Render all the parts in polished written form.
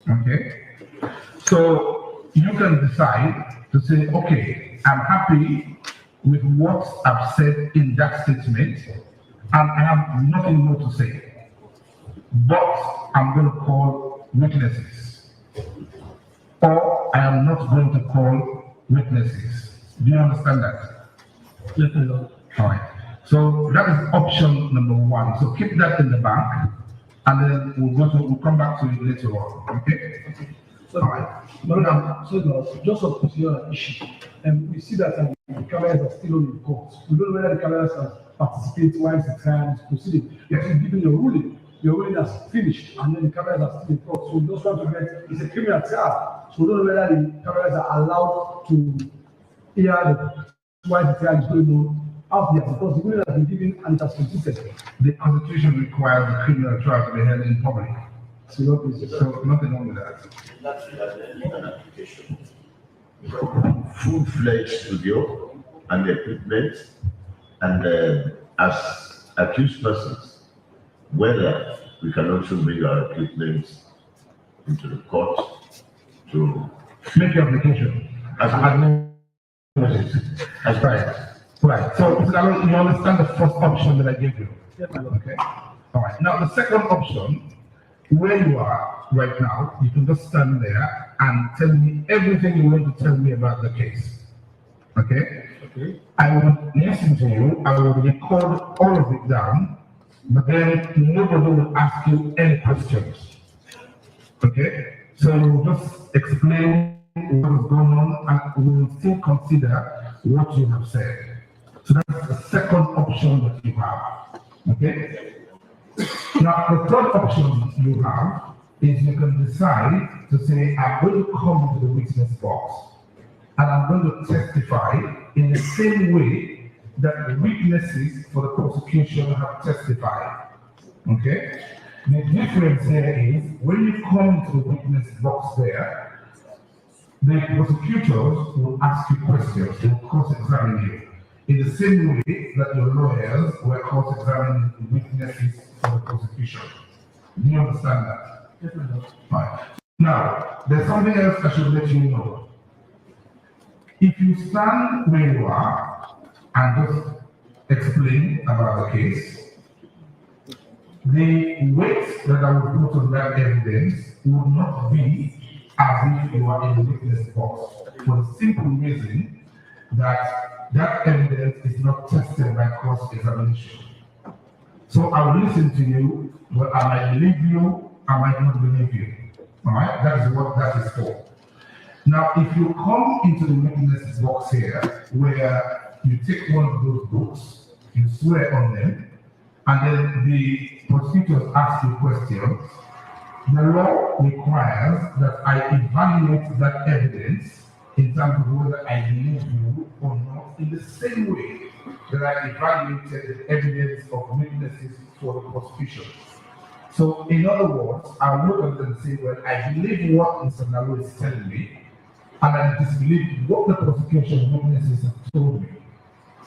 Okay? So you can decide to say, okay, I'm happy with what I've said in that statement, and I have nothing more to say. But I'm going to call witnesses. Or I am not going to call witnesses. Do you understand that? Yes, my lord. All right. So that is option number one. So keep that in the bank, and then we'll come back to it later on. Okay? So, all right. So just on procedural issue, and we see that the cameras are still on the court. We don't know whether the cameras have participated while the trial is proceeding. You're actually giving your ruling. Your ruling has finished, and then the cameras are still in court. So we just want to get, it's a criminal trial. So we don't know whether the cameras are allowed to hear why the trial is going on out there, because the ruling has been given and it has completed. The Constitution requires the criminal trial to be held in public. So nothing wrong with that. That's an application. Full-fledged studio and the equipment, and as accused persons, whether we can also bring our equipment into the court to make your application. That's right. Right. So you understand the first option that I gave you? Yes, okay. All right. Now the second option, where you are right now, you can just stand there and tell me everything you want to tell me about the case. Okay? Okay. I will listen to you, I will record all of it down, but then nobody will ask you any questions. Okay? So you just explain what is going on, and we will still consider what you have said. So that's the second option that you have. Okay? Now, the third option you have is you can decide to say, I'm going to come into the witness box and I'm going to testify in the same way that the witnesses for the prosecution have testified. Okay? The difference here is when you come into the witness box there, the prosecutors will ask you questions, they will cross-examine you in the same way that your lawyers were cross-examining the witnesses for the prosecution. Do you understand that? Yes, my lord. Right. Now, there's something else I should let you know. If you stand where you are and just explain about the case, the weight that I will put on that evidence will not be as if you are in the witness box, for the simple reason that that evidence is not tested by cross-examination. So I will listen to you, but I might believe you, I might not believe you. All right, that is what that is for. Now, if you come into the witness box here, where you take one of those books, you swear on them, and then the prosecutors ask you questions, the law requires that I evaluate that evidence in terms of whether I believe you or not, in the same way that I evaluated the evidence of witnesses for the prosecution. So, in other words, I look at them and say, well, I believe what Mr. Nalo is telling me, and I disbelieve what the prosecution witnesses have told me.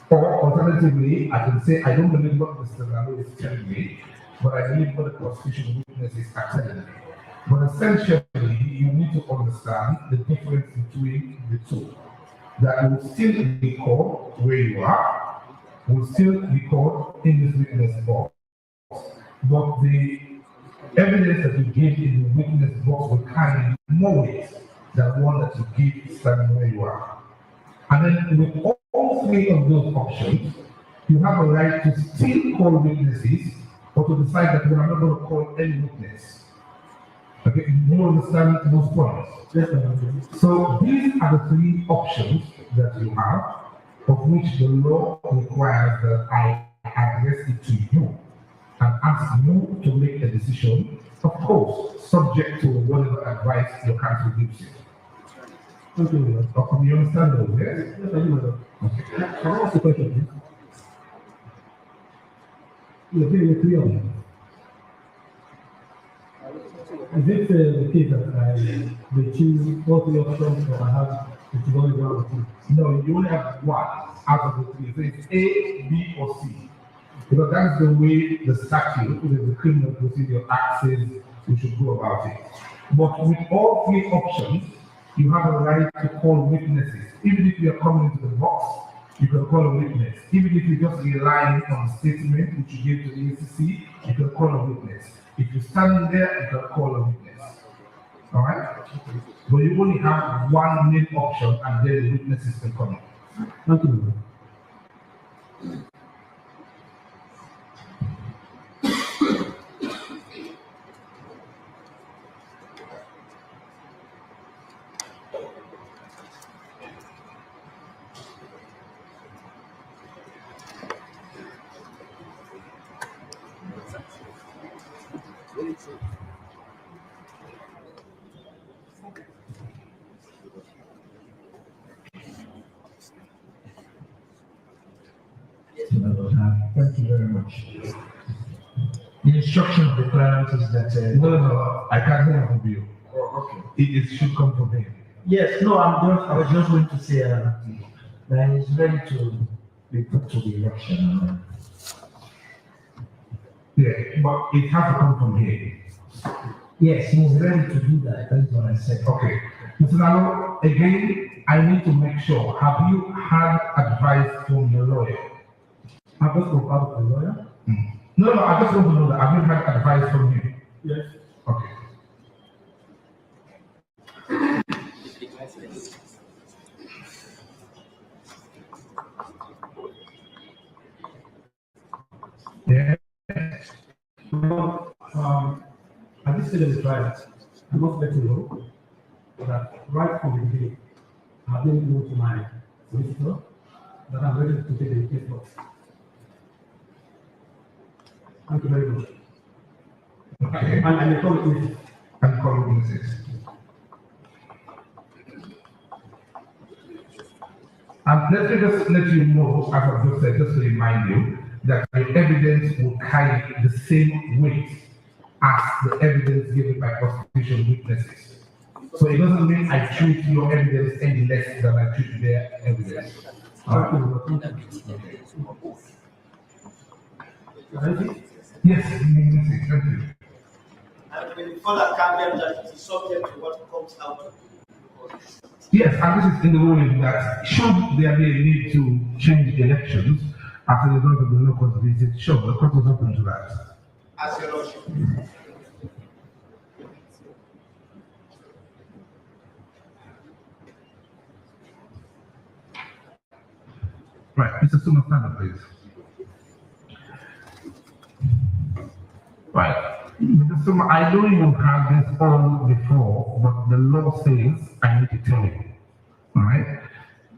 Or alternatively, I can say, I don't believe what Mr. Nalo is telling me, but I believe what the prosecution witnesses are telling me. But essentially, you need to understand the difference between the two. That will still record where you are, will still record in this witness box. But the evidence that you give in the witness box will carry more weight than one that you give standing where you are. And then with all three of those options, you have a right to still call witnesses, or to decide that we are not going to call any witness. Okay, you understand those points? Yes, so these are the three options that you have, of which the law requires that I address it to you and ask you to make a decision, of course, subject to whatever advice your counsel gives you. Okay, you understand those? Yes? Yes, I do. Okay. Can I ask a question, please? You're giving me three options. Is it the case that they choose all three options, or I have it's only one or two? No, you only have one out of the three. So it's A, B, or C. Because that's the way the statute, the Criminal Procedure Act says we should go about it. But with all three options, you have a right to call witnesses. Even if you are coming into the box, you can call a witness. Even if you're just relying on the statement which you gave to the ACC, you can call a witness. If you're standing there, you can call a witness. All right? But you only have one main option, and then the witnesses can come in. Thank you. Thank you very much. The instruction of the client is that. No, I can't hear from you. Oh, okay. It should come from him. Yes, no, I was just going to say that he's ready to be put to the election. Yeah, but it has to come from him. Yes, he's ready to do that. That's what I said. Okay. Mr. Nalo, again, I need to make sure. Have you had advice from your lawyer? I've just consulted a lawyer. No, I just want to know that. Have you had advice from him? Yes. Okay. Yeah. Well, at this stage of the trial, I must let you know that right from the beginning, I've been known to my solicitor that I'm ready to take the case box. Thank you very much. Okay. And I may call it meeting. And call witnesses. And let me just let you know, as I've just said, just to remind you, that the evidence will carry the same weight as the evidence given by prosecution witnesses. So it doesn't mean I treat your evidence any less than I treat their evidence. Thank you. Yes, thank you. And when you further caveat that it is subject to what comes out of the court. Yes, and this is in the ruling that should there be a need to change elections as a result of the local visit, sure, the court is open to that. As your lordship. Right, Mr. Sumastana, please. Right. Mr. Suma, I know you've had this all before, but the law says I need to tell you. All right?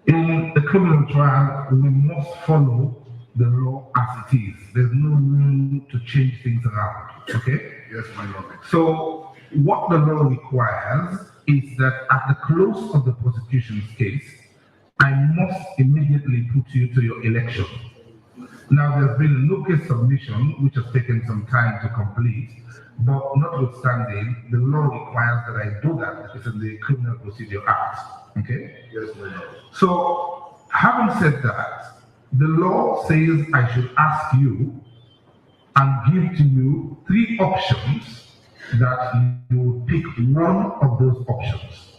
In the criminal trial, we must follow the law as it is. There's no room to change things around. Okay? Yes, my lord. So, what the law requires is that at the close of the prosecution's case, I must immediately put you to your election. Now, there's been a no case submission, which has taken some time to complete, but notwithstanding, the law requires that I do that. It's in the Criminal Procedure Act. Okay? Yes, my lord. So, having said that, the law says I should ask you and give to you three options that you pick one of those options.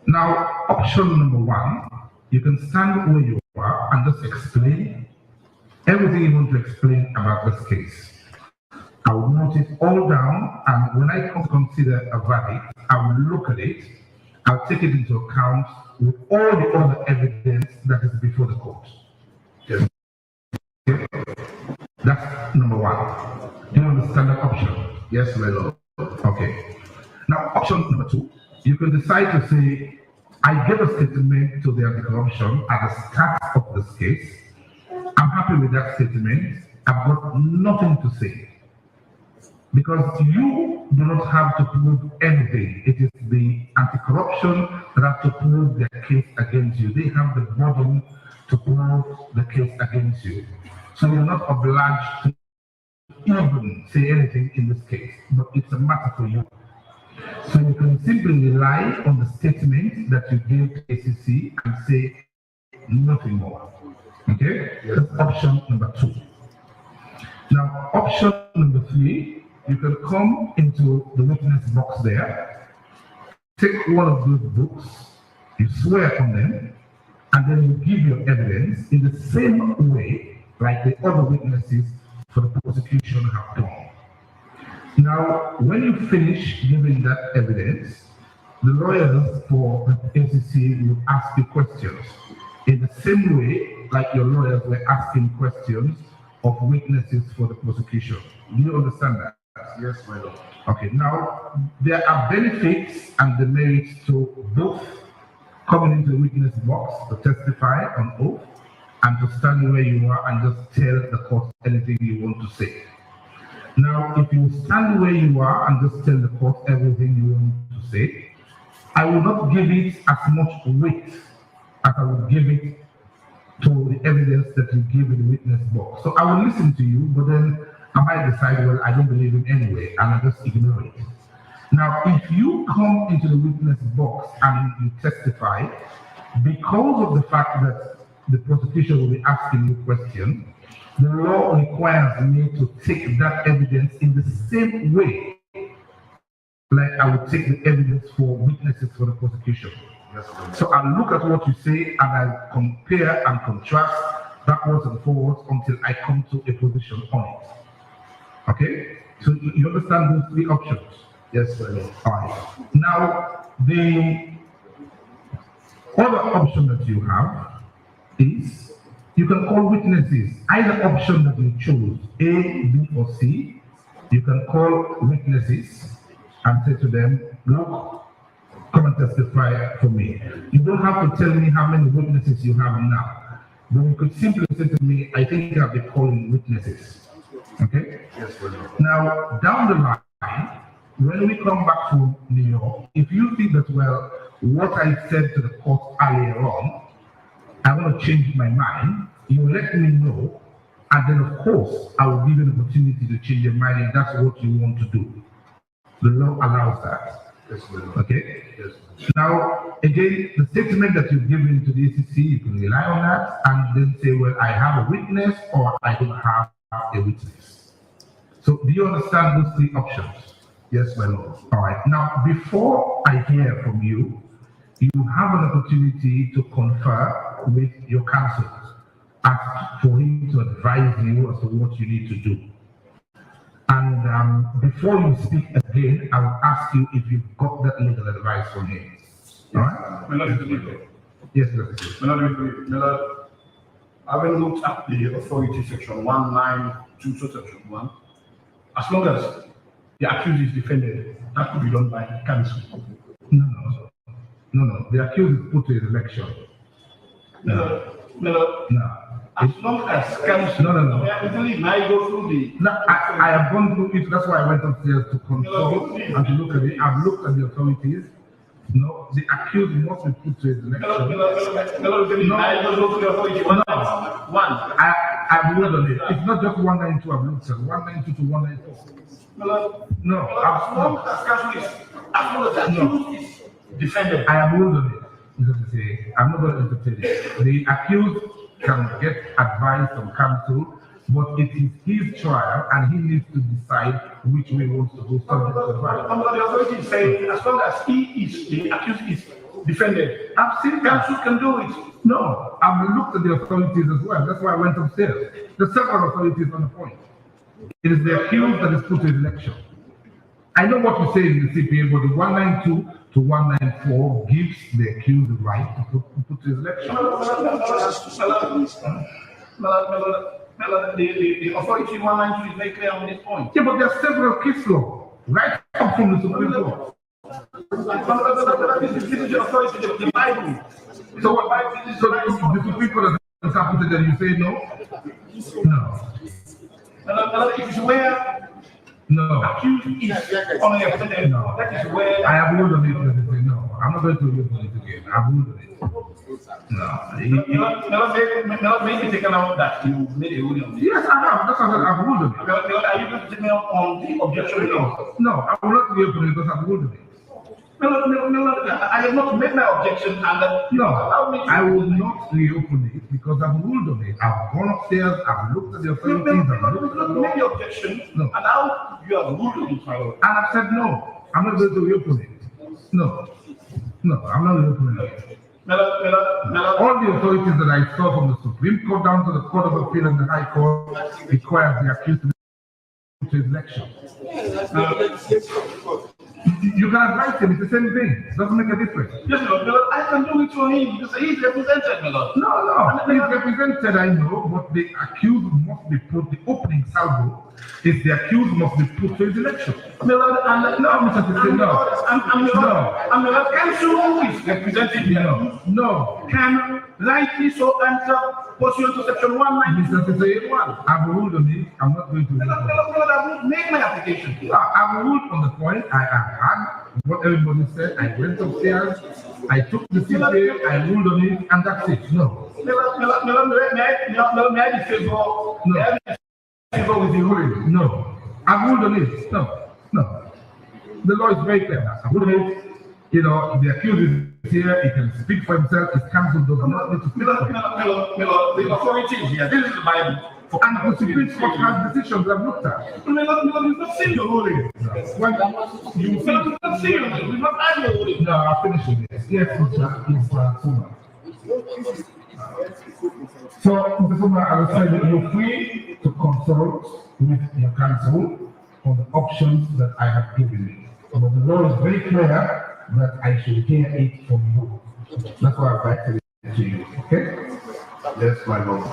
Now, option number one, you can stand where you are and just explain everything you want to explain about this case. I will note it all down, and when I consider a verdict, I will look at it, I'll take it into account with all the other evidence that is before the court. Yes. Okay. That's number one. Do you understand that option? Yes, my lord. Okay. Now, option number two, you can decide to say, I gave a statement to the anti-corruption at the start of this case. I'm happy with that statement. I've got nothing to say. Because you do not have to prove anything. It is the anti-corruption that have to prove their case against you. They have the burden to prove the case against you. So you're not obliged to even say anything in this case, but it's a matter for you. So you can simply rely on the statement that you gave to ACC and say nothing more. Okay? That's option number two. Now, option number three, you can come into the witness box there, take one of those books, you swear on them, and then you give your evidence in the same way like the other witnesses for the prosecution have done. Now, when you finish giving that evidence, the lawyers for the ACC will ask you questions in the same way like your lawyers were asking questions of witnesses for the prosecution. Do you understand that? Yes, my lord. Okay, now there are benefits and demerits to both coming into the witness box to testify on oath and to stand where you are and just tell the court anything you want to say. Now, if you stand where you are and just tell the court everything you want to say, I will not give it as much weight as I will give it to the evidence that you give in the witness box. So I will listen to you, but then I might decide, well, I don't believe him anyway, and I just ignore it. Now, if you come into the witness box and you testify, because of the fact that the prosecution will be asking you questions, the law requires me to take that evidence in the same way like I would take the evidence for witnesses for the prosecution. So I look at what you say and I compare and contrast backwards and forwards until I come to a position on it. Okay? So you understand those three options? Yes, my lord. All right. Now, the other option that you have is you can call witnesses. Either option that you choose, A, B, or C, you can call witnesses and say to them, look, come and testify for me. You don't have to tell me how many witnesses you have now, but you could simply say to me, I think I'll be calling witnesses. Okay? Yes, my lord. Now, down the line, when we come back to New York, if you think that, well, what I said to the court earlier on, I want to change my mind, you let me know, and then of course, I will give you an opportunity to change your mind if that's what you want to do. The law allows that. Yes, my lord. Okay? Yes. Now, again, the statement that you've given to the ACC, you can rely on that and then say, well, I have a witness or I don't have a witness. So do you understand those three options? Yes, my lord. All right. Now, before I hear from you, you have an opportunity to confer with your counsel, ask for him to advise you as to what you need to do. And before you speak again, I will ask you if you've got that legal advice from him. All right? Yes, sir. Having looked at the authority section 192 section 1, as long as the accused is defended, that could be done by counsel. No. The accused is put to his election. No. As long as counsel. No. I go through the. No, I have gone through it. That's why I went upstairs to consult and to look at it. I've looked at the authorities. No, the accused must be put to his election. I've looked at it. It's not just 192. I've looked at 192 to 194. No, as long as the accused is defended. I have ruled on it. I'm not going to entertain it. The accused can get advice from counsel, but it is his trial and he needs to decide which way he wants to go subject to advice. The authority is saying as long as the accused is defended, I've seen counsel can do it. No, I've looked at the authorities as well. That's why I went upstairs. The several authorities on the point. It is the accused that is put to his election. I know what you say in the CPA, but the 192 to 194 gives the accused the right to put to his election. The authority 192 is very clear on this point. Yeah, but there are several case law right up from the Supreme Court. This is the authority of the Bible. So the Supreme Court has happened that you say no? No. It is where no. accused is only represented. No. That is where I have ruled on it. No, I'm not going to rule on it again. I've ruled on it. No. Maybe taken out that you made a ruling on it. Yes, I have. That's what I've ruled on it. Are you going to take me on the objection? No, I will not reopen it because I've ruled on it. No. I have not made my objection, and no, I will not reopen it because I've ruled on it. I've gone upstairs, I've looked at the authorities, I've looked at the law. Make the objection, No. and now you have ruled on it, my lord. And I've said, no, I'm not going to reopen it. No, I'm not reopening it. All the authorities that I saw from the Supreme Court down to the Court of Appeal and the High Court requires the accused to his election. You can advise him, it's the same thing. It doesn't make a difference. Yes, my lord, I can do it for him because he's represented, my lord. No, he's represented, I know, but the accused must be put, the opening salvo is the accused must be put to his election. My lord, and No, Mr. Fischer, no. I'm the lord, counsel who is representing the No, can rightly so answer pursuant to section 190. Mr. Fischer, I've ruled on it, I'm not going to My reopen it. lord, I will make my application. I've ruled on the point, I have had what everybody said, I went upstairs, I took the CPA, I ruled on it, and that's it. No. May I be favored? May I be favored with the ruling? No. I've ruled on it. No. The law is very clear. I've ruled on it. You know, the accused is here, he can speak for himself, his counsel does not need to speak for him. The authority is here. This is the Bible. And the Supreme Court has decisions I've looked at. You've not seen the ruling. When You've not seen it. You've not had the ruling. No, I'll finish with this. Yes, Mr. Suma. So, Mr. Suma, I will say that you're free to consult with your counsel on the options that I have given you. But the law is very clear that I should hear it from you. That's why I've invited it to you. Okay? Yes, my lord.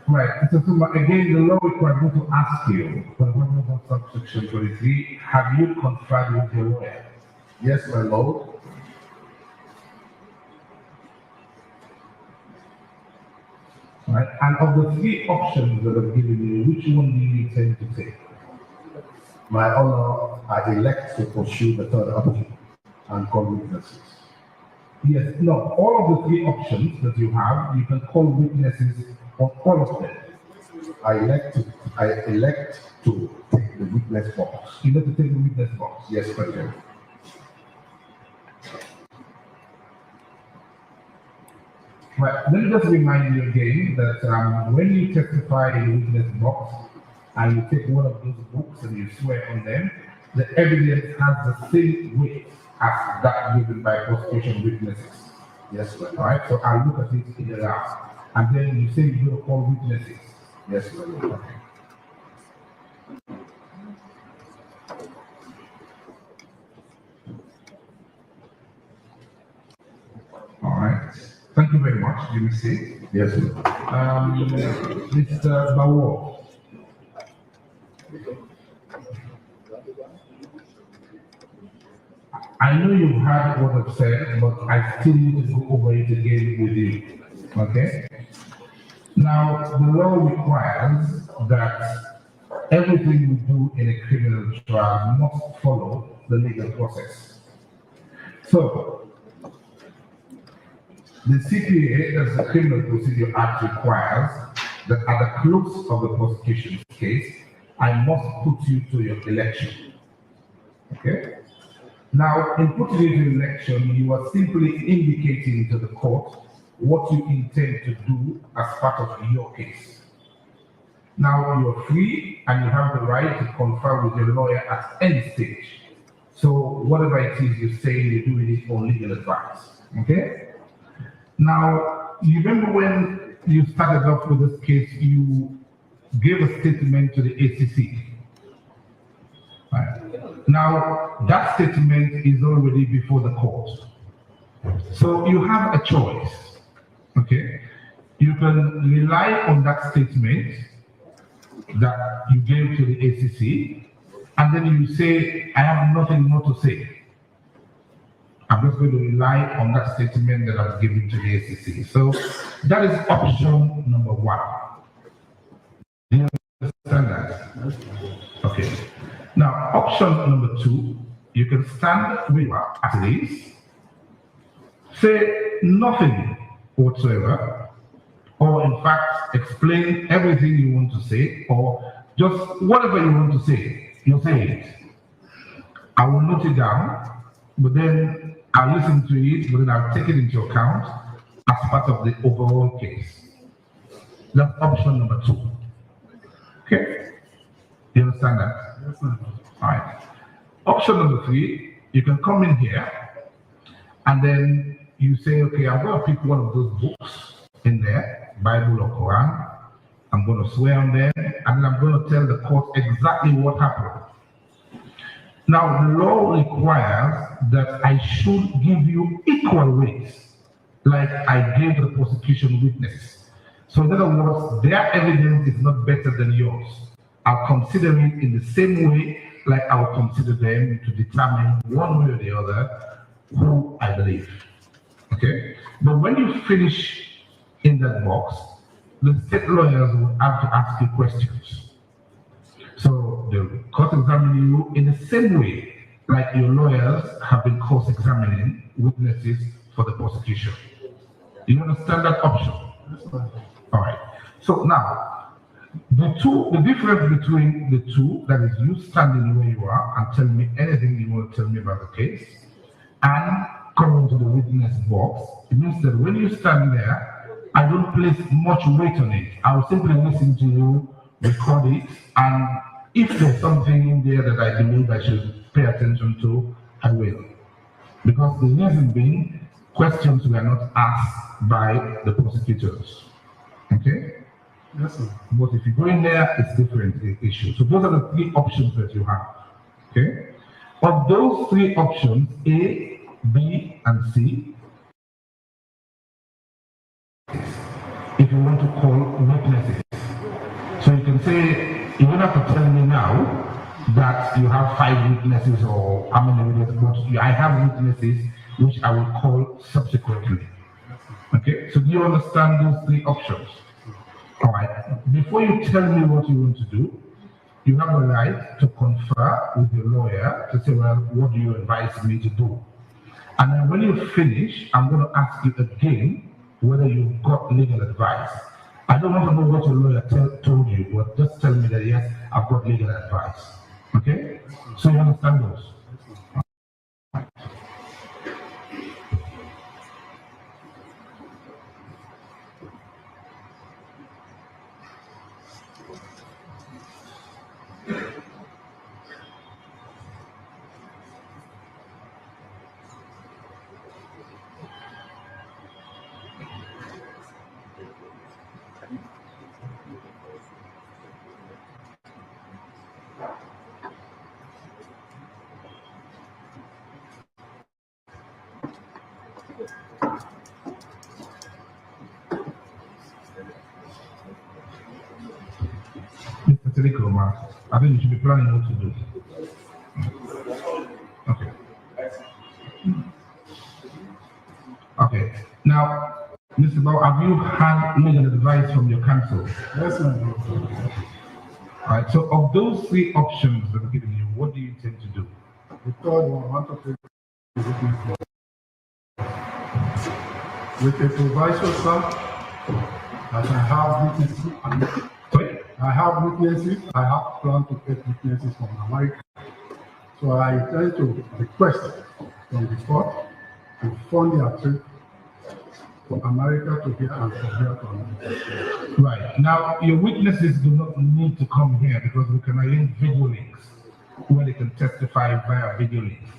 Right. So, again, the law requires me to ask you, for the subsection 23, have you conferred with your lawyer? Yes, my lord. Right. And of the three options that I've given you, which one do you intend to take? My honor, I elect to pursue the third option and call witnesses. Yes, no, all of the three options that you have, you can call witnesses on all of them. I elect to take the witness box. You have to take the witness box. Yes, President. Right, let me just remind you again that when you testify in the witness box and you take one of those books and you swear on them, the evidence has the same weight as that given by prosecution witnesses. Yes, my lord. All right, so I'll look at it in the last. And then you say you're going to call witnesses. Yes, my lord. Okay. All right. Thank you very much. You may see. Yes, my lord. Mr. Bawo. I know you've heard what I've said, but I still need to go over it again with you. Okay? Now, the law requires that everything we do in a criminal trial must follow the legal process. So, the CPA, that's the Criminal Procedure Act, requires that at the close of the prosecution's case, I must put you to your election. Okay? Now, in putting you to election, you are simply indicating to the court what you intend to do as part of your case. Now, you're free and you have the right to confer with your lawyer at any stage. So, whatever it is you're saying, you're doing it on legal advice. Okay? Now, you remember when you started off with this case, you gave a statement to the ACC. Right. Now, that statement is already before the court. So you have a choice. Okay? You can rely on that statement that you gave to the ACC, and then you say, I have nothing more to say. I'm just going to rely on that statement that I've given to the ACC. So that is option number one. Do you understand that? Okay. Now, option number two, you can stand where you are as it is, say nothing whatsoever, or in fact, explain everything you want to say, or just whatever you want to say, you say it. I will note it down, but then I'll listen to it, but then I'll take it into account as part of the overall case. That's option number two. Okay? You understand that? Yes, sir. All right. Option number three, you can come in here and then you say, okay, I'm going to pick one of those books in there, Bible or Quran. I'm going to swear on them, and then I'm going to tell the court exactly what happened. Now, the law requires that I should give you equal weight, like I gave the prosecution witness. So in other words, their evidence is not better than yours. I'll consider it in the same way like I will consider them to determine one way or the other who I believe. Okay? But when you finish in that box, the state lawyers will have to ask you questions. So the court examining you in the same way like your lawyers have been cross-examining witnesses for the prosecution. Do you understand that option? All right. So now, the difference between the two, that is you standing where you are and tell me anything you want to tell me about the case, and coming to the witness box, it means that when you stand there, I don't place much weight on it. I will simply listen to you, record it, and if there's something in there that I believe I should pay attention to, I will. Because the reason being, questions were not asked by the prosecutors. Okay? Yes, sir. But if you go in there, it's different issue. So those are the three options that you have. Okay? Of those three options, A, B, and C, if you want to call witnesses. So you can say, you don't have to tell me now that you have 5 witnesses or how many witnesses, but I have witnesses which I will call subsequently. Okay, so do you understand those three options? All right, before you tell me what you want to do, you have a right to confer with your lawyer to say, well, what do you advise me to do? And then when you finish, I'm going to ask you again whether you've got legal advice. I don't want to know what your lawyer told you, but just tell me that, yes, I've got legal advice. Okay? So you understand those? I think you should be planning what to do. Okay. Okay. Now, Mr. Bow, have you had legal advice from your counsel? Yes, sir. All right. So, of those three options that I'm giving you, what do you intend to do? The third one, I want to take with a proviso, sir, that I have witnesses. Sorry? I have witnesses. I have planned to get witnesses from America. So I intend to request from the court to fund their trip from America to here and from here to America. Right. Now, your witnesses do not need to come here because we can arrange video links where they can testify via video links.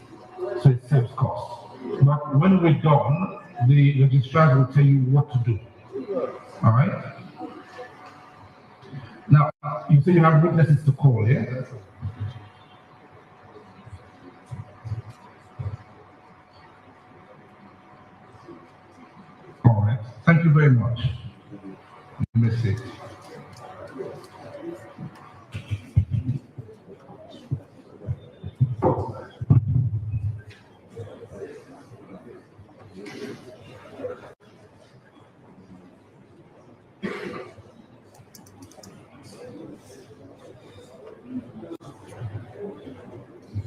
So it saves cost. But when we're done, the registrar will tell you what to do. All right? Now, you say you have witnesses to call, yeah? Yes, sir. All right. Thank you very much. Let me see.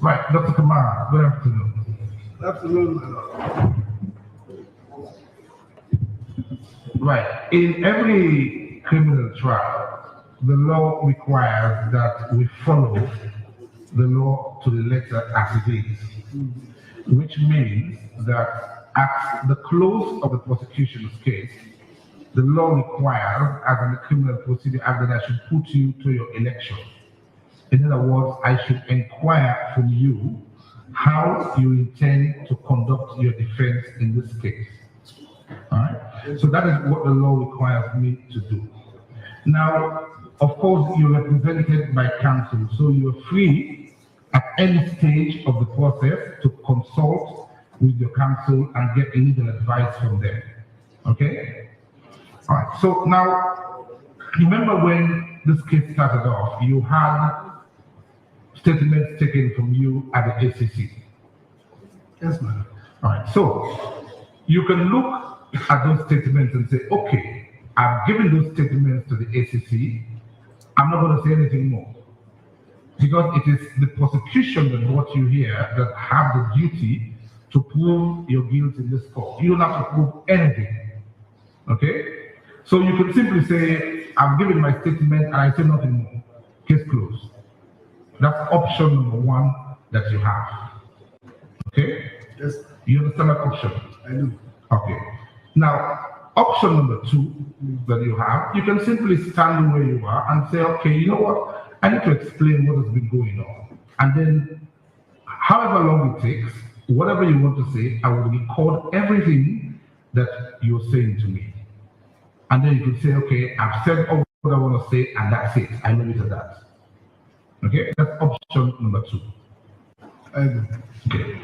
Right, Dr. Kamara, good afternoon. Good afternoon, my lord. Right, in every criminal trial, the law requires that we follow the law to the letter as it is, which means that at the close of the prosecution's case, the law requires, as in the criminal procedure act, that I should put you to your election. In other words, I should inquire from you how you intend to conduct your defense in this case. All right. So that is what the law requires me to do. Now, of course, you're represented by counsel, so you're free at any stage of the process to consult with your counsel and get legal advice from them. Okay? All right. So now, remember when this case started off, you had statements taken from you at the ACC. Yes, ma'am. All right. So you can look at those statements and say, okay, I've given those statements to the ACC. I'm not going to say anything more. Because it is the prosecution that brought you here that have the duty to prove your guilt in this court. You don't have to prove anything. Okay? So you can simply say, I've given my statement and I say nothing more. Case closed. That's option number one that you have. Okay? Yes, You understand that option? I do. Okay. Now, option number two that you have, you can simply stand where you are and say, okay, you know what? I need to explain what has been going on. And then, however long it takes, whatever you want to say, I will record everything that you're saying to me. And then you can say, okay, I've said all what I want to say, and that's it. I leave it at that. Okay, that's option number two. I do. Okay.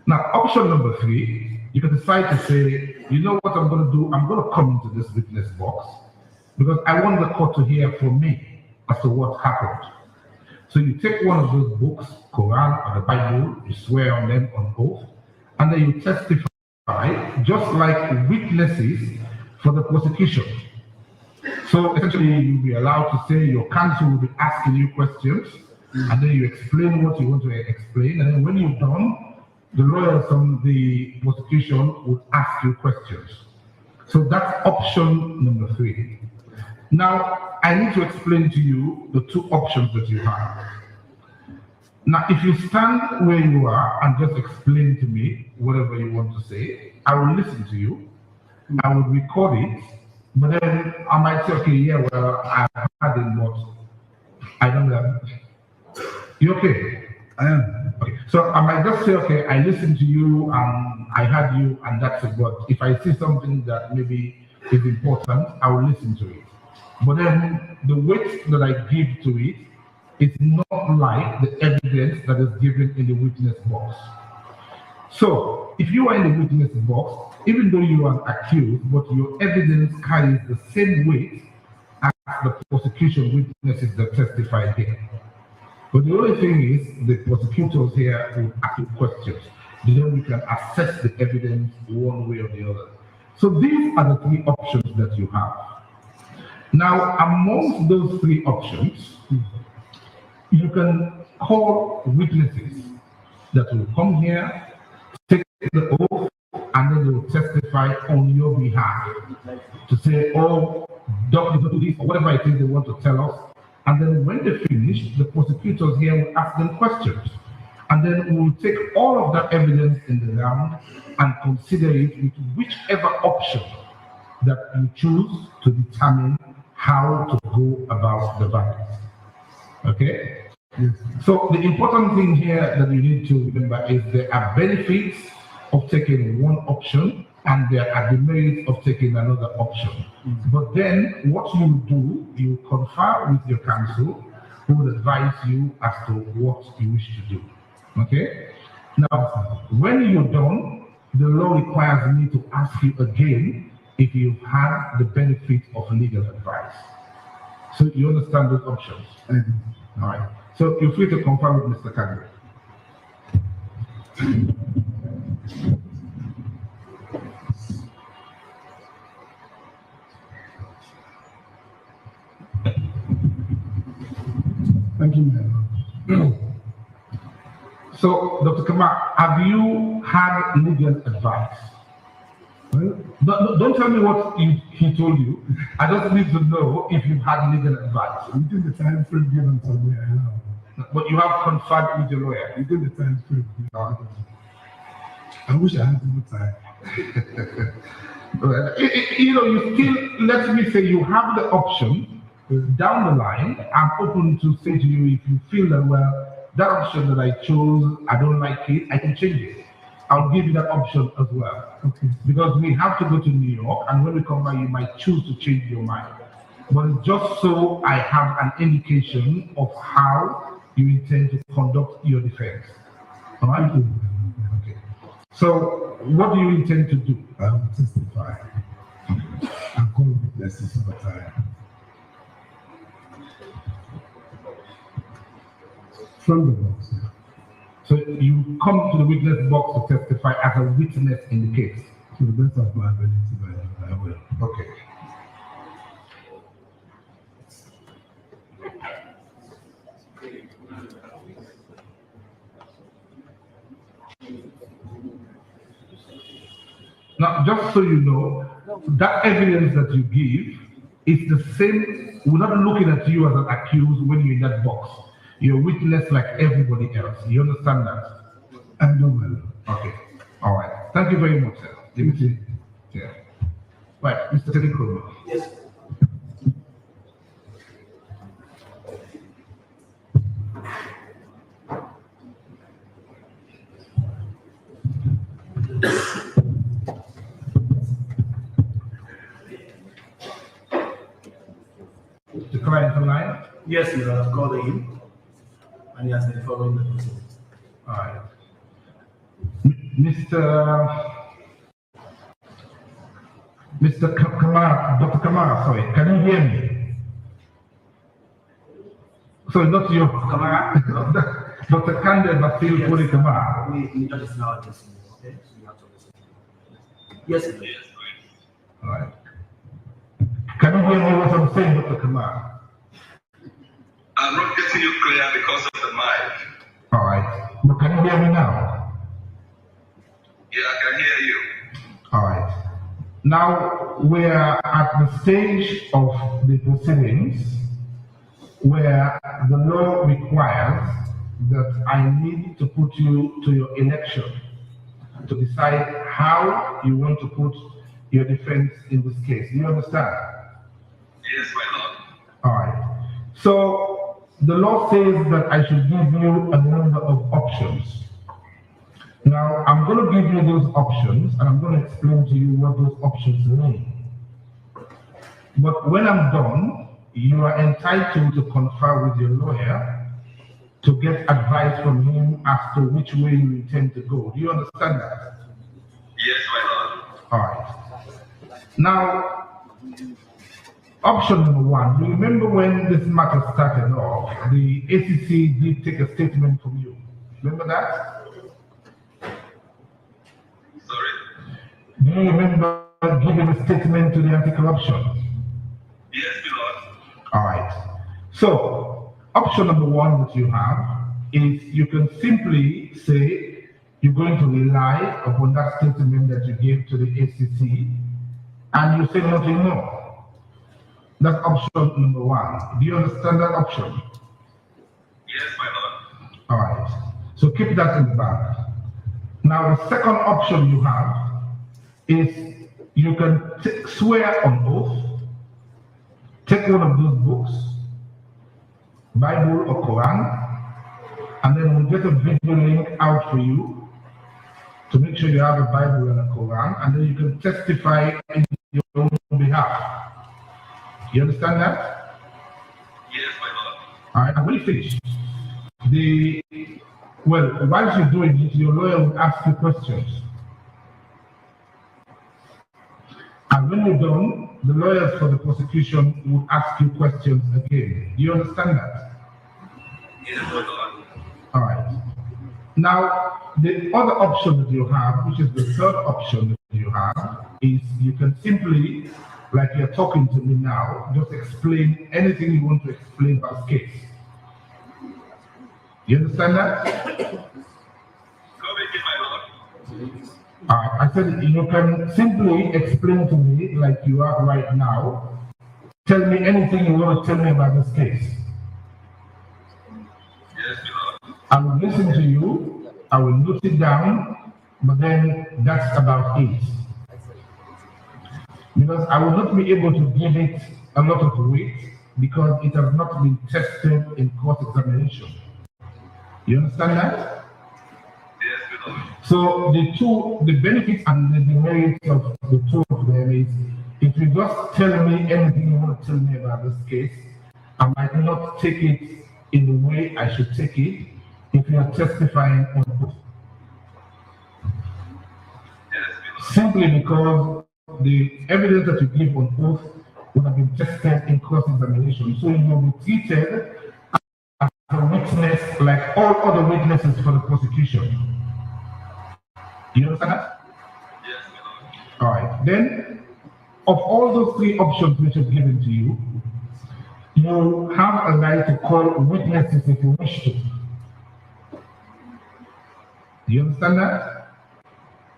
Now, option number three, you can decide to say, you know what I'm going to do? I'm going to come into this witness box because I want the court to hear from me as to what happened. So you take one of those books, Quran or the Bible, you swear on them on oath, and then you testify just like witnesses for the prosecution. So essentially, you'll be allowed to say your counsel will be asking you questions, and then you explain what you want to explain, and then when you're done, the lawyers from the prosecution would ask you questions. So that's option number three. Now, I need to explain to you the two options that you have. Now, if you stand where you are and just explain to me whatever you want to say, I will listen to you. I will record it, but then I might say, okay, yeah, well, I've had it, but I don't know. You okay? I am. Okay. So I might just say, okay, I listened to you and I heard you and that's it. But if I see something that maybe is important, I will listen to it. But then the weight that I give to it is not like the evidence that is given in the witness box. So if you are in the witness box, even though you are accused, but your evidence carries the same weight as the prosecution witnesses that testified here. But the only thing is, the prosecutors here will ask you questions. Then we can assess the evidence one way or the other. So these are the three options that you have. Now, amongst those three options, you can call witnesses that will come here, take the oath, and then they will testify on your behalf to say, oh, don't do this, or whatever it is they want to tell us. And then when they finish, the prosecutors here will ask them questions. And then we will take all of that evidence in the round and consider it with whichever option that you choose to determine how to go about the verdict. Okay? Yes. So the important thing here that you need to remember is there are benefits of taking one option and there are demerits of taking another option. But then what you do, you confer with your counsel who will advise you as to what you wish to do. Okay? Now, when you're done, the law requires me to ask you again if you've had the benefit of legal advice. So you understand those options? All right. So you're free to confer with Mr. Kagwe. Thank you, ma'am. So, Dr. Kamar, have you had legal advice? Well, Don't tell me what he told you. I just need to know if you've had legal advice. within the time frame given to me, I know. But you have conferred with your lawyer. Within the time frame. I wish I had more time. Well, you still, let me say, you have the option down the line. I'm open to say to you, if you feel that, well, that option that I chose, I don't like it, I can change it. I'll give you that option as well. Okay. Because we have to go to New York, and when we come back, you might choose to change your mind. But it's just so I have an indication of how you intend to conduct your defense. All right? Okay. So, what do you intend to do? I will testify. I'm calling witnesses over time. From the box. So you come to the witness box to testify as a witness in the case. To the best of my ability, I will. Okay. Now, just so you know, that evidence that you give is the same. We're not looking at you as an accused when you're in that box. You're a witness like everybody else. You understand that? I know, my lord. Okay. All right. Thank you very much, sir. Let me see. Yeah. Right, Mr. Decorum. Yes. The client online. Yes, you have called him, and he has been following the proceedings. All right. Mr. Kamara, Dr. Kamara, sorry, can you hear me? Sorry, not you, Kamara. Dr. Kande Basil Kuri Kamara. We judge is now addressing you, okay? So you have to listen. Yes, sir. All right. Can you hear me what I'm saying, Dr. Kamara? I'm not getting you clear because of the mic. All right. But can you hear me now? Yeah, I can hear you. All right. Now we're at the stage of the proceedings where the law requires that I need to put you to your election to decide how you want to put your defense in this case. Do you understand? Yes, my lord. All right. So the law says that I should give you a number of options. Now, I'm going to give you those options, and I'm going to explain to you what those options mean. But when I'm done, you are entitled to confer with your lawyer to get advice from him as to which way you intend to go. Do you understand that? Yes, my lord. All right. Now, option number one, you remember when this matter started off, the ACC did take a statement from you. Remember that? Sorry? Do you remember giving a statement to the anti-corruption? Yes, my lord. All right. So, option number one that you have is you can simply say you're going to rely upon that statement that you gave to the ACC, and you say nothing more. That's option number one. Do you understand that option? Yes, my lord. All right. So keep that in the back. Now, the second option you have is you can swear on oath, take one of those books, Bible or Quran, and then we'll get a video link out for you to make sure you have a Bible and a Quran, and then you can testify in your own behalf. You understand that? Yes, my lord. All right, I'm going to finish. Well, whilst you're doing it, your lawyer will ask you questions. And when you're done, the lawyers for the prosecution will ask you questions again. Do you understand that? Yes, my lord. All right. Now, the other option that you have, which is the third option that you have, is you can simply, like you're talking to me now, just explain anything you want to explain about the case. You understand that? I said you can simply explain to me like you are right now. Tell me anything you want to tell me about this case. Yes, Lord. I will listen to you. I will note it down, but then that's about it. Because I will not be able to give it a lot of weight because it has not been tested in court examination. You understand that? Yes, Lord. So the benefits and the demerits of the two of them is, if you just tell me anything you want to tell me about this case, I might not take it in the way I should take it if you are testifying on oath. Yes, Lord. Simply because the evidence that you give on oath would have been tested in cross examination. So you will be treated as a witness like all other witnesses for the prosecution. You understand that? Yes, Lord. All right. Then, of all those three options which are given to you, you have a right to call witnesses if you wish to. Do you understand that?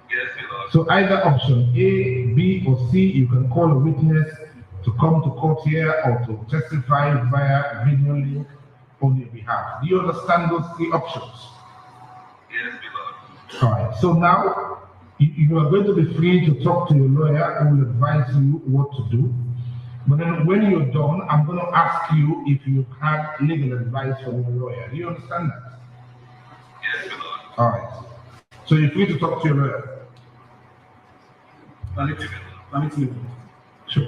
Yes, Lord. So either option A, B, or C, you can call a witness to come to court here or to testify via video link on your behalf. Do you understand those three options? Yes, Lord. All right. So now you are going to be free to talk to your lawyer who will advise you what to do. But then when you're done, I'm going to ask you if you've had legal advice from your lawyer. Do you understand that? Yes, Lord. All right. So you're free to talk to your lawyer. Permit me. Sure.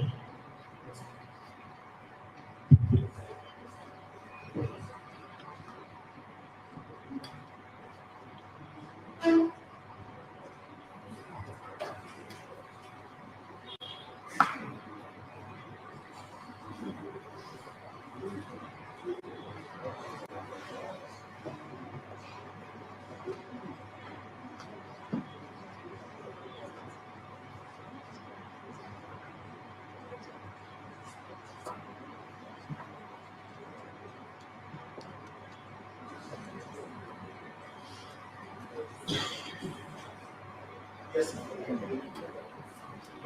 Yes.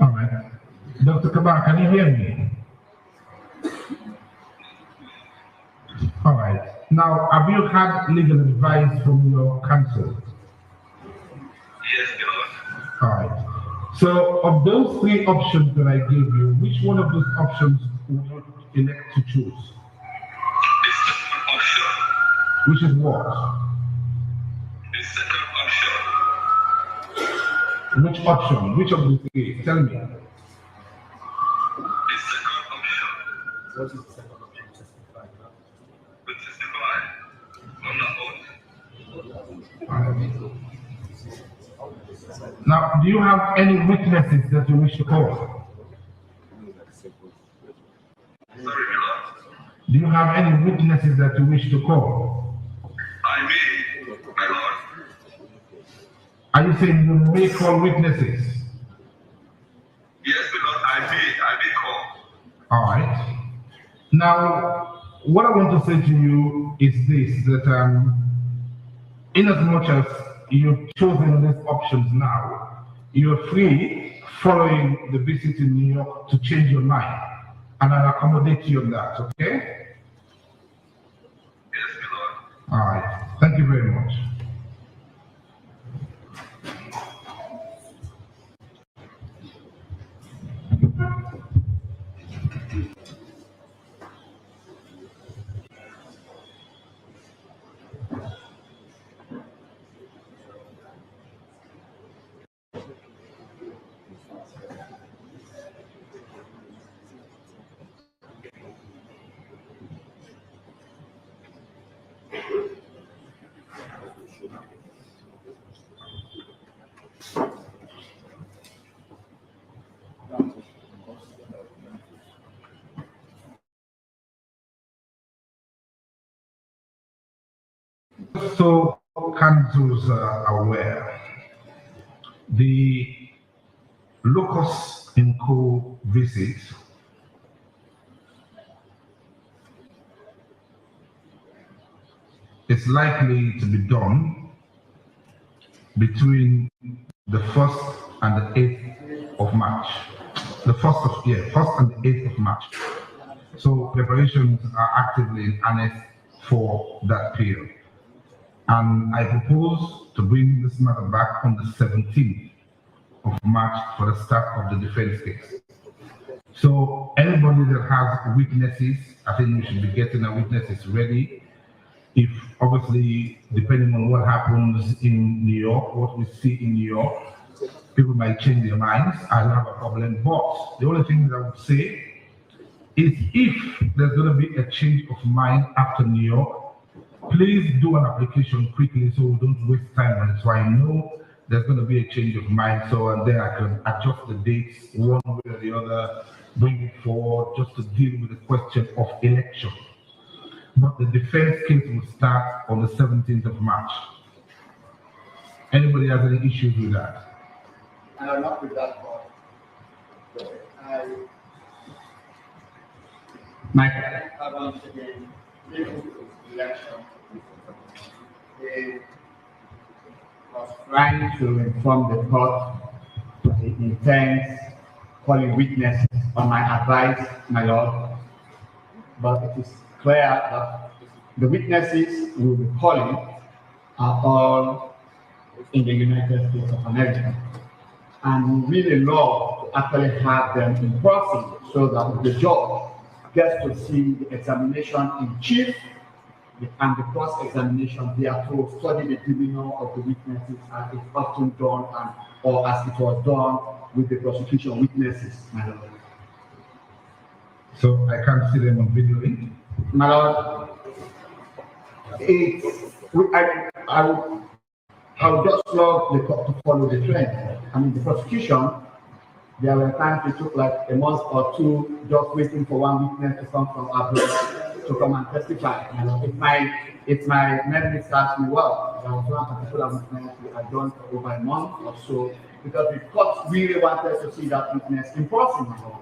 All right. Dr. Kabar, can you hear me? All right. Now, have you had legal advice from your counsel? Yes, Lord. All right. So, of those three options that I gave you, which one of those options would you elect to choose? The second option. Which is what? The second option. Which option? Which of the three? Tell me. The second option. What is the second option? Testify. To testify on the oath. Now, do you have any witnesses that you wish to call? Sorry, Lord. Do you have any witnesses that you wish to call? I may, my Lord. Are you saying you may call witnesses? Yes, Lord, I may call. All right. Now, what I want to say to you is this, that in as much as you've chosen these options now, you're free, following the visit in New York, to change your mind. And I'll accommodate you on that, okay? Yes, Lord. All right. Thank you very much. So, councils are aware, the locus in co visit is likely to be done between the 1st and the 8th of March. The 1st and the 8th of March. So preparations are actively in earnest for that period. And I propose to bring this matter back on the 17th of March for the start of the defense case. So anybody that has witnesses, I think we should be getting our witnesses ready. If obviously, depending on what happens in New York, what we see in New York, people might change their minds. I don't have a problem. But the only thing that I would say is if there's going to be a change of mind after New York, please do an application quickly so we don't waste time on it. So I know there's going to be a change of mind, so and then I can adjust the dates one way or the other, bring it forward just to deal with the question of election. But the defense case will start on the 17th of March. Anybody has any issues with that? I'm not with that part. I want to give election. They was trying to inform the court the intent, calling witnesses on my advice, my lord. But it is clear that the witnesses we will be calling are all in the United States of America. And we really love to actually have them in person so that the judge gets to see the examination in chief and the cross-examination. They are to study the demeanor of the witnesses as it's often done or as it was done with the prosecution witnesses, my lord. So I can't see them on video link? My lord, I would just love the court to follow the trend. I mean, the prosecution, there were times it took like a month or two just waiting for one witness to come from abroad to come and testify. You know, if my memory serves me well, there was one particular witness we had done for over a month or so because the court really wanted to see that witness in person. You know.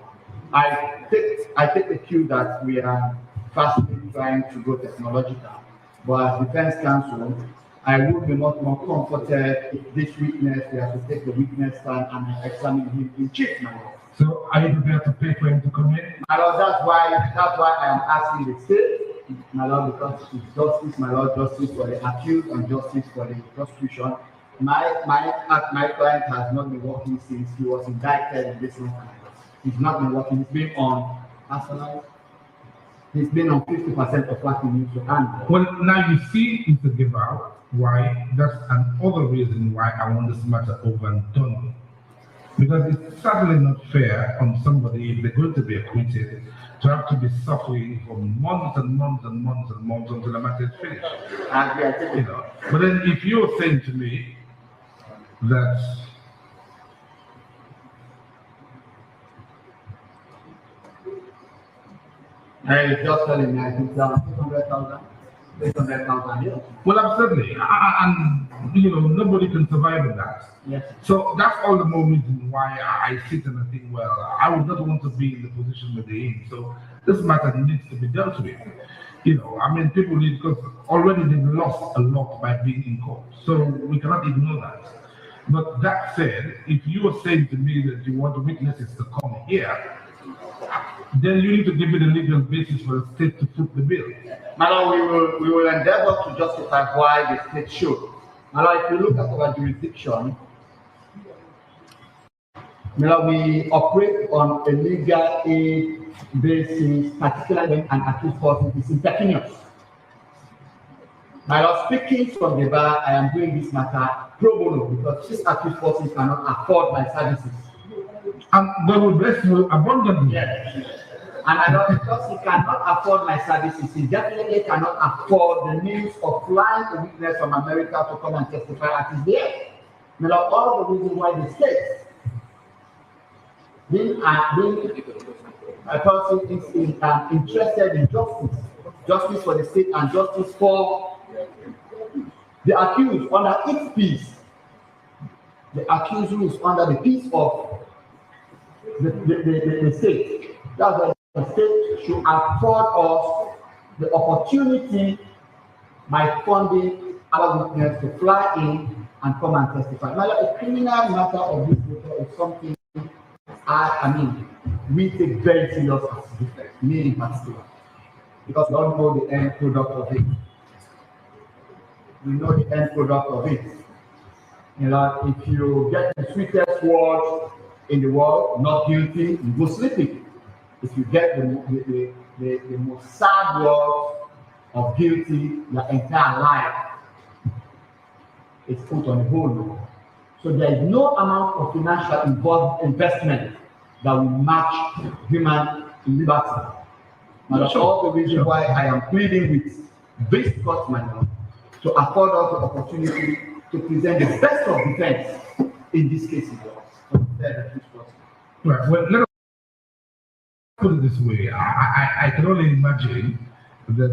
I take the cue that we are fastly trying to go technological, but as defense counsel, I would be much more comforted if this witness we have to take the witness stand and examine him in chief, my lord. So are you prepared to pay for him to come in? My lord, that's why I am asking the state, my lord, because it's justice, my lord, justice for the accused and justice for the prosecution. My client has not been working since he was indicted in this matter. He's not been working. He's been on personal. He's been on 50% of what he needs to handle. Well, now you see, it's a give out. Why? That's another reason why I want this matter over and done with. Because it's certainly not fair on somebody, if they're going to be acquitted, to have to be suffering for months and months and months and months until the matter is finished. You know. But then if you're saying to me that Hey, just telling me I think 600,000, 600,000 years. well, absolutely, and you know nobody can survive with that. Yes. So that's all the more reason why I sit and I think, well, I would not want to be in the position that they're in. So this matter needs to be dealt with. You know, I mean, people need, because already they've lost a lot by being in court. So we cannot ignore that. But that said, if you are saying to me that you want the witnesses to come here, then you need to give me the legal basis for the state to foot the bill. My lord, we will endeavor to justify why the state should. My lord, if you look at our jurisdiction, my lord, we operate on a legal aid basis, particularly when an accused person is impecunious. My lord, speaking from the bar, I am doing this matter pro bono because this accused person cannot afford my services. And God will bless you abundantly. Yes. And I know because he cannot afford my services, he definitely cannot afford the means of flying a witness from America to come and testify at his day. Now, all the reasons why the state, being a person is interested in justice for the state and justice for the accused under its peace. The accused rules under the peace of the state. That's why the state should afford us the opportunity by funding our witness to fly in and come and testify. Now, a criminal matter of this nature is something we take very serious as defense, me in particular, because we don't know the end product of it. We know the end product of it. If you get the sweetest word in the world, not guilty, you go sleeping. If you get the most sad word of guilty, your entire life is put on hold. So there is no amount of financial investment that will match human liberty. And that's all the reason why I am pleading with this court manual to afford us the opportunity to present the best of defense in this case. Right. Well, let us put it this way. I can only imagine that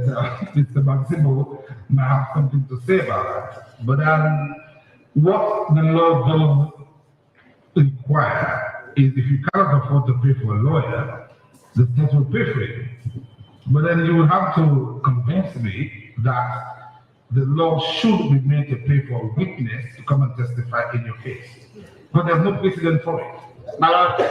Mr. Maximo might have something to say about that. But what the law does require is if you cannot afford to pay for a lawyer, the state will pay for it. But then you will have to convince me that the law should be made to pay for a witness to come and testify in your case. But there's no precedent for it. My lord,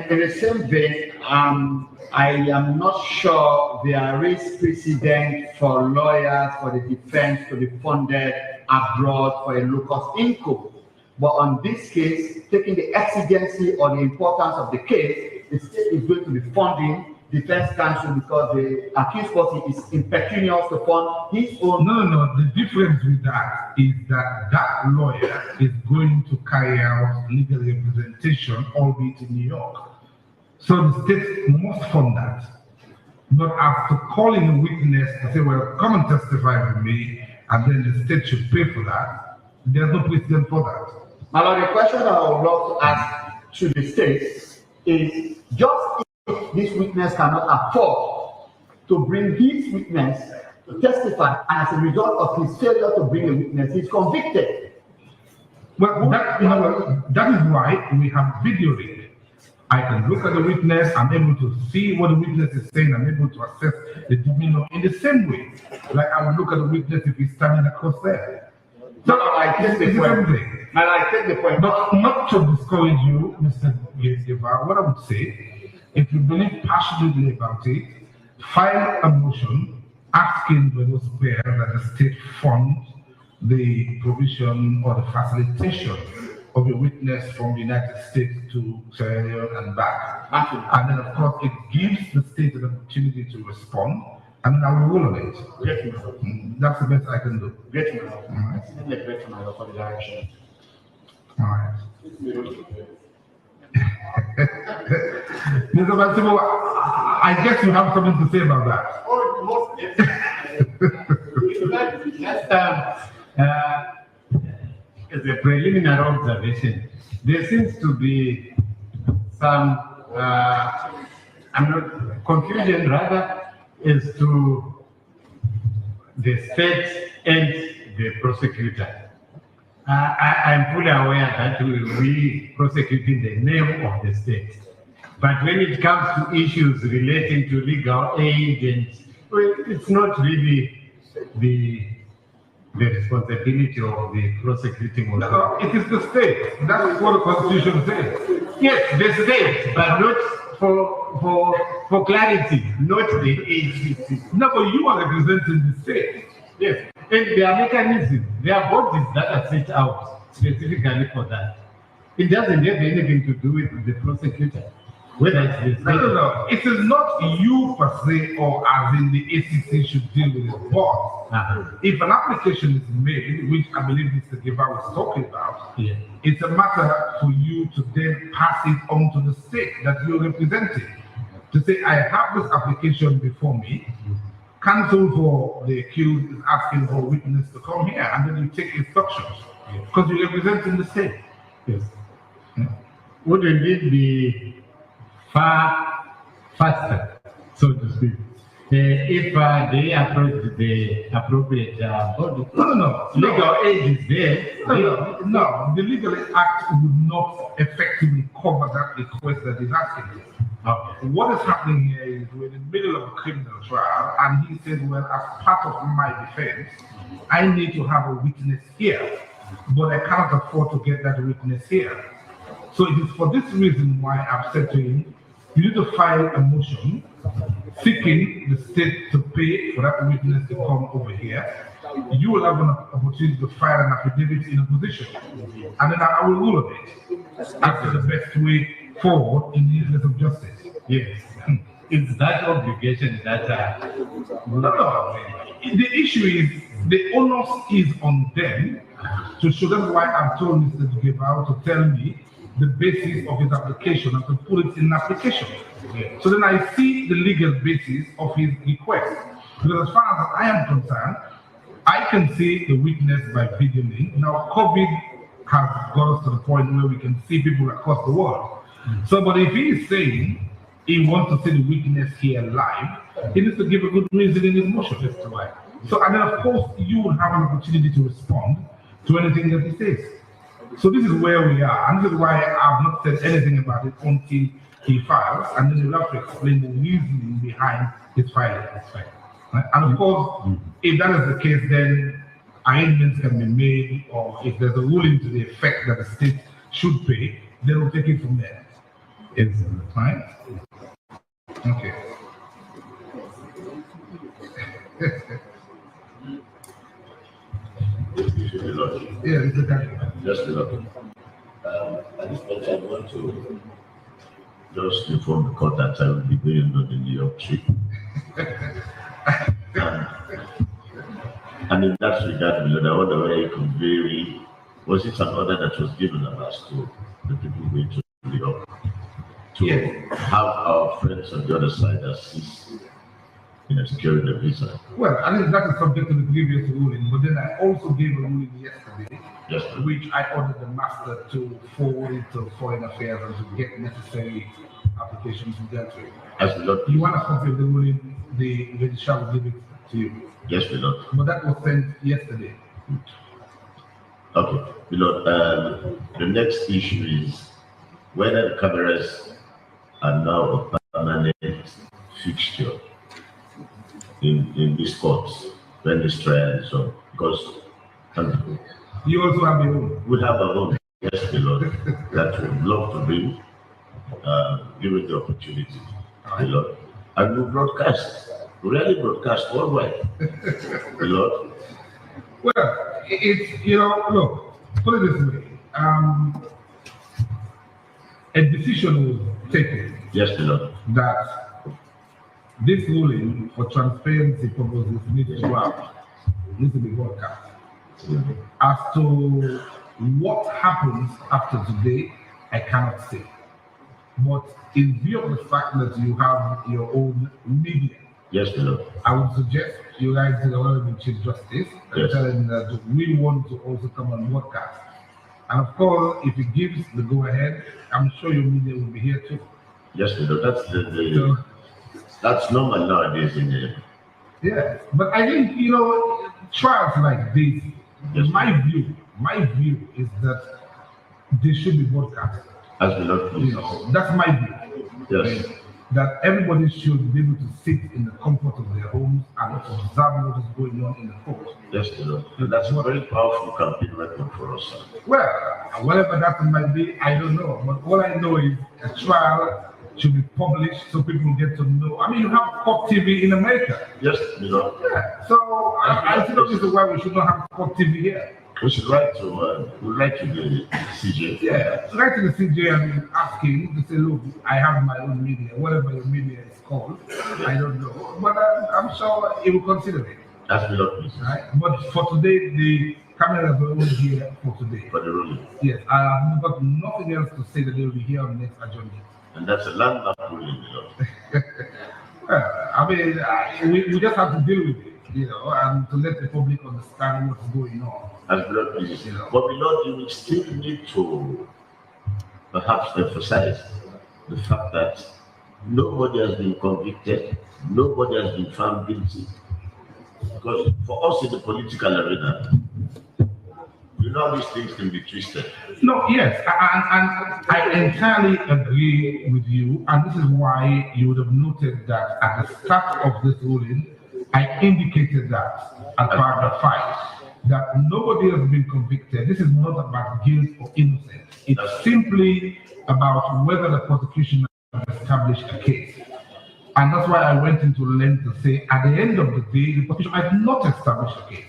in the same vein, I am not sure there is precedent for lawyers for the defense to be funded abroad for a locus income. But on this case, taking the exigency or the importance of the case, the state is going to be funding defense counsel because the accused person is impecunious to fund his own. No. The difference with that is that that lawyer is going to carry out legal representation, albeit in New York. So the state must fund that. But after calling a witness to say, well, come and testify with me, and then the state should pay for that, there's no precedent for that. My lord, the question that I would love to ask to the state is just if this witness cannot afford to bring his witness to testify, and as a result of his failure to bring a witness, he's convicted. Well, that is why we have videoing. I can look at the witness, I'm able to see what the witness is saying, I'm able to assess the demeanor in the same way. Like I would look at the witness if he's standing across there. So I take the point. And I take the point. But not to discourage you, Mr. Geva, what I would say, if you believe passionately about it, file a motion asking the those pairs that the state funds the provision or the facilitation of a witness from the United States to Sierra Leone and back. And then, of course, it gives the state an opportunity to respond, and then I will rule on it. That's the best I can do. All right. Mr. Massimo, I guess you have something to say about that. As a preliminary observation, there seems to be some confusion rather as to the state and the prosecutor. I'm fully aware that we prosecute in the name of the state. But when it comes to issues relating to legal aid, and it's not really the responsibility of the prosecuting authority. No, it is the state. That is what the Constitution says. Yes, the state, but not for clarity, not the agency. No, but you are representing the state. Yes, and there are mechanisms, there are bodies that are set out specifically for that. It doesn't have anything to do with the prosecutor. Whether it's the state. No. It is not you per se, or as in the ACC should deal with it, but if an application is made, which I believe Mr. Giva was talking about, it's a matter for you to then pass it on to the state that you're representing. To say, I have this application before me, counsel for the accused is asking for a witness to come here, and then you take instructions, because you're representing the state. Yes. Wouldn't it be far faster, so to speak, if they approach the appropriate body? No. Legal aid is there. No, the Legal Aid Act would not effectively cover that request that is asking. Okay. What is happening here is we're in the middle of a criminal trial, and he said, well, as part of my defense, I need to have a witness here, but I cannot afford to get that witness here. So it is for this reason why I've said to him, you need to file a motion seeking the state to pay for that witness to come over here. You will have an opportunity to file an affidavit in opposition, and then I will rule on it. That's the best way forward in the interest of justice. Yes. It's that obligation that No. The issue is the onus is on them to show. That's why I've told Mr. Gevao to tell me the basis of his application and to put it in application. So then I see the legal basis of his request. Because as far as I am concerned, I can see the witness by video link. Now, COVID has got us to the point where we can see people across the world. So, but if he is saying he wants to see the witness here live, he needs to give a good reason in his motion as to why. So, and then of course, you will have an opportunity to respond to anything that he says. So this is where we are, and this is why I've not said anything about it until he files, and then you'll have to explain the reasoning behind his filing. Right? And of course, if that is the case, then arrangements can be made, or if there's a ruling to the effect that the state should pay, then we'll take it from there. Is right? Okay. Yeah, it's okay. Just a lot. At this point, I want to just inform the court that I will be going on the New York trip. And in that regard, I wonder whether you could vary. Was it an order that was given us to the people going to New York to have our friends on the other side assist in securing the visa? Well, I think that is subject to the previous ruling, but then I also gave a ruling yesterday, which I ordered the master to forward it to Foreign Affairs and to get necessary applications dealt with. As Lord, You want a copy of the ruling, the registrar will give it to you. yes, my Lord. But that was sent yesterday. Okay, my Lord. The next issue is whether the cameras are now a permanent fixture in these courts when this trial is on, because You also have your own. we have our own, yes, my Lord, that we would love to bring, given the opportunity, my Lord. And we broadcast, we really broadcast worldwide, my Lord. Well, it's, look, put it this way. A decision was taken Yes, my Lord. that this ruling for transparency purposes needs to be broadcast. As to what happens after today, I cannot say. But in view of the fact that you have your own media, Yes, my Lord. I would suggest you guys to the Honorable Chief Justice and Yes. tell him that we want to also come on broadcast. And of course, if he gives the go-ahead, I'm sure your media will be here too. Yes, my Lord. That's So, that's normal nowadays in the. yeah, but I think, trials like this, Yes. my view is that they should be broadcast. As my Lord, please. That's my view. Yes. That everybody should be able to sit in the comfort of their homes and observe what is going on in the court. Yes, my Lord. And that's a very powerful campaign weapon for us. Well, whatever that might be, I don't know. But all I know is a trial should be published so people get to know. I mean, you have court TV in America. Yes, my Lord. Yeah. So I think this is why we should not have court TV here. We should write to the CJ. Yeah, write to the CJ and ask him to say, look, I have my own media, whatever your media is called, I don't know. But I'm sure he will consider it. That's my Lord, please. Right? But for today, the cameras are only here for today. For the ruling. Yes, I have got nothing else to say that they will be here on the next agenda. And that's a landmark ruling, my Lord. Well, I mean, we just have to deal with it, and to let the public understand what's going on. As my Lord, please. But my Lord, you will still need to perhaps emphasize the fact that nobody has been convicted, nobody has been found guilty. Because for us in the political arena, these things can be twisted. No, yes, and I entirely agree with you, and this is why you would have noted that at the start of this ruling, I indicated that at paragraph 5, that nobody has been convicted. This is not about guilt or innocence. It's simply about whether the prosecution has established a case. And that's why I went into length to say, at the end of the day, the prosecution has not established a case.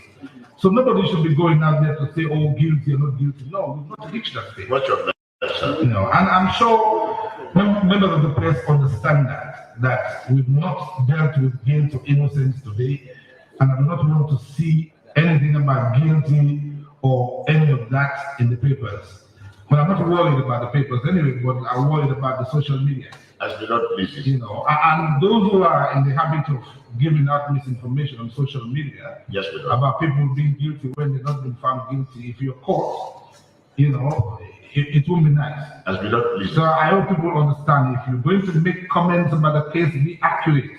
So nobody should be going out there to say, oh, guilty or not guilty. No, we've not reached that stage. What's your You know, and I'm sure members of the press understand that we've not dealt with guilt or innocence today, and I do not want to see anything about guilty or any of that in the papers. But I'm not worried about the papers anyway, but I'm worried about the social media. As the Lord pleases. You know, and those who are in the habit of giving out misinformation on social media about people being guilty when they've not been found guilty, if you're caught, you know, it won't be nice. As the Lord pleases. So I hope people understand, if you're going to make comments about the case, be accurate.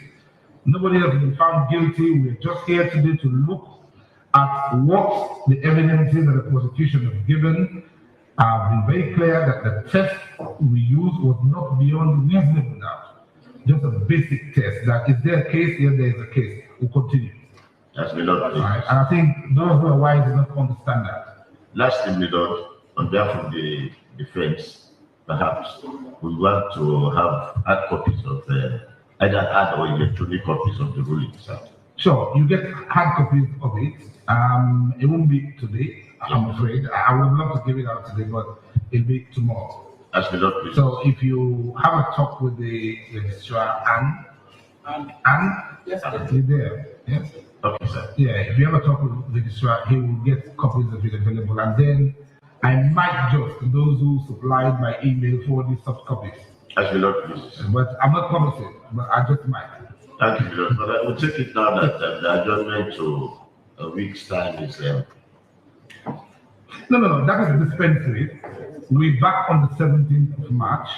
Nobody has been found guilty. We're just here today to look at what the evidence is that the prosecution has given. I've been very clear that the test we used was not beyond reasonable doubt. Just a basic test that is there a case, yes, there is a case. We'll continue. As the Lord pleases. Right. And I think those who are wise enough understand that. Last thing, my Lord, on behalf of the defense, perhaps we want to have hard copies of either hard or electronic copies of the ruling, sir. Sure, you get hard copies of it. It won't be today, I'm afraid. I would love to give it out today, but it'll be tomorrow. As the Lord pleases. So if you have a talk with the registrar, Anne, Yes, you're there. Yes. Okay, sir. Yeah, if you have a talk with the registrar, he will get copies of it available, and then I might just, those who supplied my email, forward these soft copies. As the Lord pleases. But I'm not promising, but I just might. Thank you, Lord. But I will take it now that the adjournment to a week's time is No, that is dispensary. We're back on the 17th of March.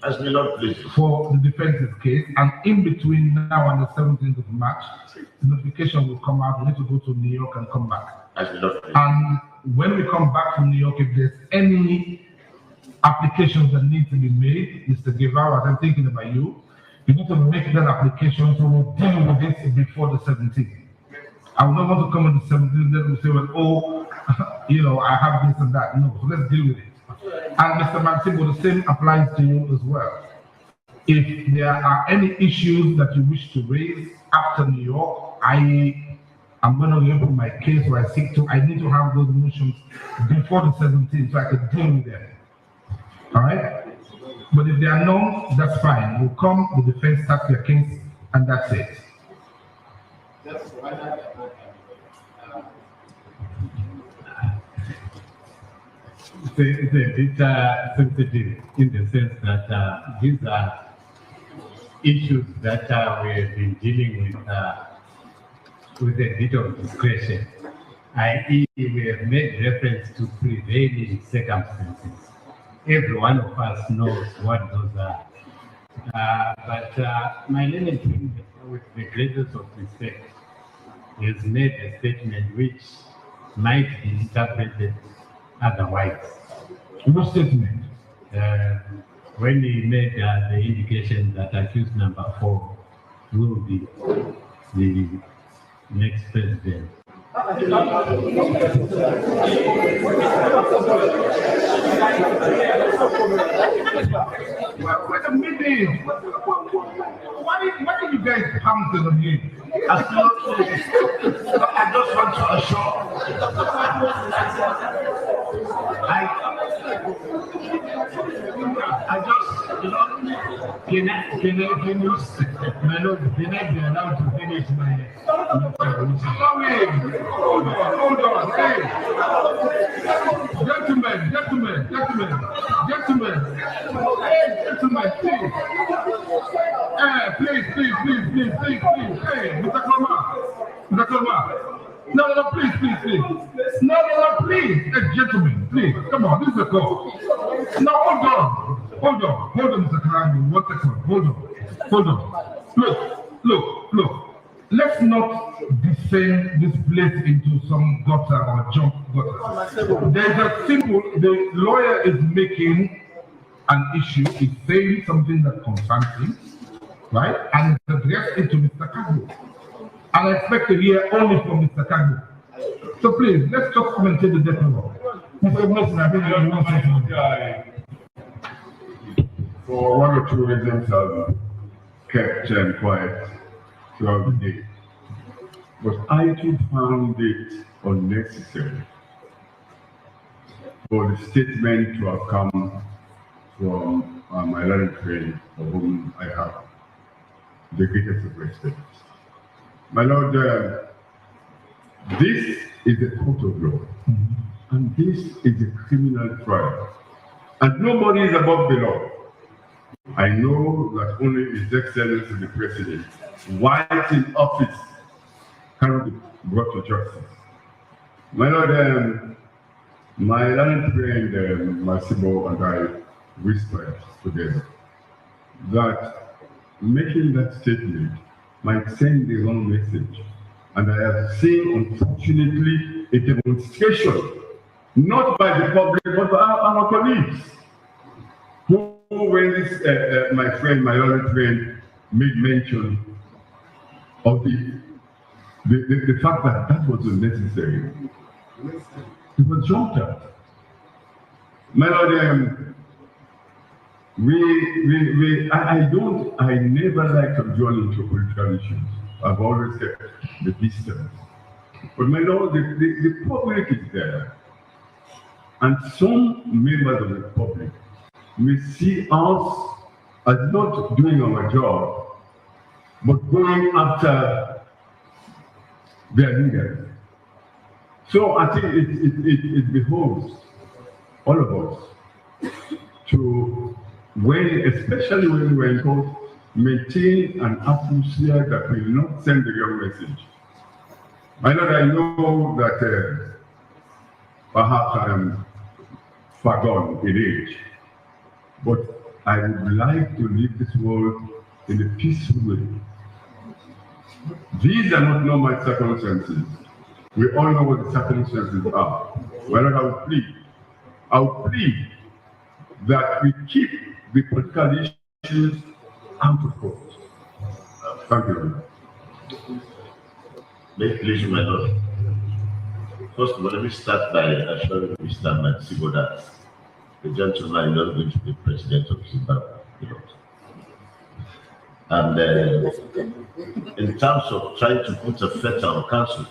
As the Lord pleases. For the defense's case, and in between now and the 17th of March, the notification will come out. We need to go to New York and come back. As the Lord pleases. And when we come back from New York, if there's any applications that need to be made, Mr. Guevara, I'm thinking about you. You need to make that application, so we'll deal with it before the 17th. I will not want to come on the 17th, then we'll say, well, oh, you know, I have this and that. No, so let's deal with it. And Mr. Mansibo, the same applies to you as well. If there are any issues that you wish to raise after New York, I am going to reopen my case where I need to have those motions before the 17th so I can deal with them. All right? But if there are none, that's fine. We'll come, the defense starts their case, and that's it. That's one It's a bit sensitive in the sense that these are issues that we have been dealing with a bit of discretion, i.e. we have made reference to prevailing circumstances. Every one of us knows what those are. But my learned friend, with the greatest of respect, has made a statement which might be interpreted otherwise. What statement? When he made the indication that accused number 4 will be the next president. Wait a minute. Why did you guys pound on me? I just want to assure. I just, you know, Can I finish? My lord, can I be allowed to finish my Hold on, hey. Gentlemen, please. Hey, Mr. Komon. No, please. No, please. Hey, gentlemen, please. Come on, this is a call. No, hold on, Mr. Komon. 1 second. Hold on. Look. let's not descend this place into some gutter or junk gutter. There's a simple, the lawyer is making an issue, is saying something that concerns him, right? And it's addressed it to Mr. Kagbo. And I expect to hear only from Mr. Kagbo. So please, let's just maintain the decorum. Mr. Wilson, I think you want to say something. For one or two reasons, I've kept quiet throughout the day. But I too found it unnecessary for the statement to have come from my learned friend, for whom I have the greatest of respect. My Lord, this is a court of law, and this is a criminal trial, and nobody is above the law. I know that only His Excellency the President, while in office, cannot be brought to justice. My Lord, my learned friend Masibo and I whispered together that making that statement might send the wrong message. And I have seen, unfortunately, a demonstration, not by the public, but by our colleagues, who, when this, my friend, my other friend, made mention of the fact that that was unnecessary. It was jumped at. My Lord, I never like to join into political issues. I've always kept the distance. But my Lord, the public is there. And some members of the public may see us as not doing our job, but going after their leaders. So I think it behoves all of us to, especially when we're in court, maintain an atmosphere that will not send the wrong message. My Lord, I know that perhaps I am far gone in age, but I would like to live this world in a peaceful way. These are not normal circumstances. We all know what the circumstances are. My Lord, I would plead that we keep the political issues out of court. Thank you. Please, my Lord. First of all, let me start by assuring Mr. Matsibo that the gentleman is not going to be president of Zimbabwe. And in terms of trying to put a fetter on council,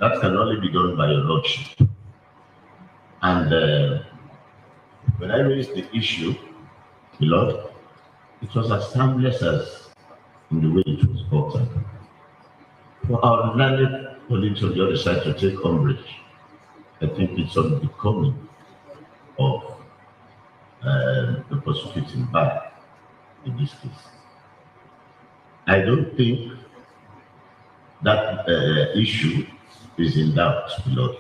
that can only be done by your lordship. And when I raised the issue, my Lord, it was as harmless as in the way it was brought up. For our learned colleagues on the other side to take umbrage, I think it's unbecoming of the prosecuting bar in this case. I don't think that issue is in doubt, Lord.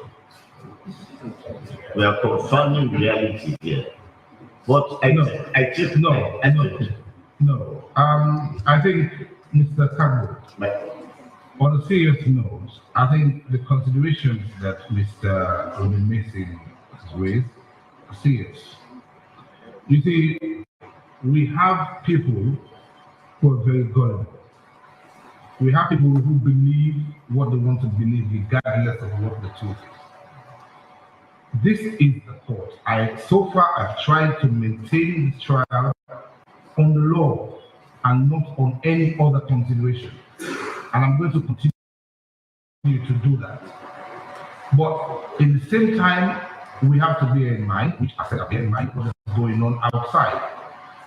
We are confirming reality here. But I think Mr. Kagbo, on a serious note, I think the considerations that Mr. Mason has raised are serious. You see, we have people who are very gullible. We have people who believe what they want to believe, regardless of what the truth is. This is the court. So far, I've tried to maintain this trial on the law and not on any other consideration. And I'm going to continue to do that. But in the same time, we have to bear in mind, which I said, bear in mind what is going on outside.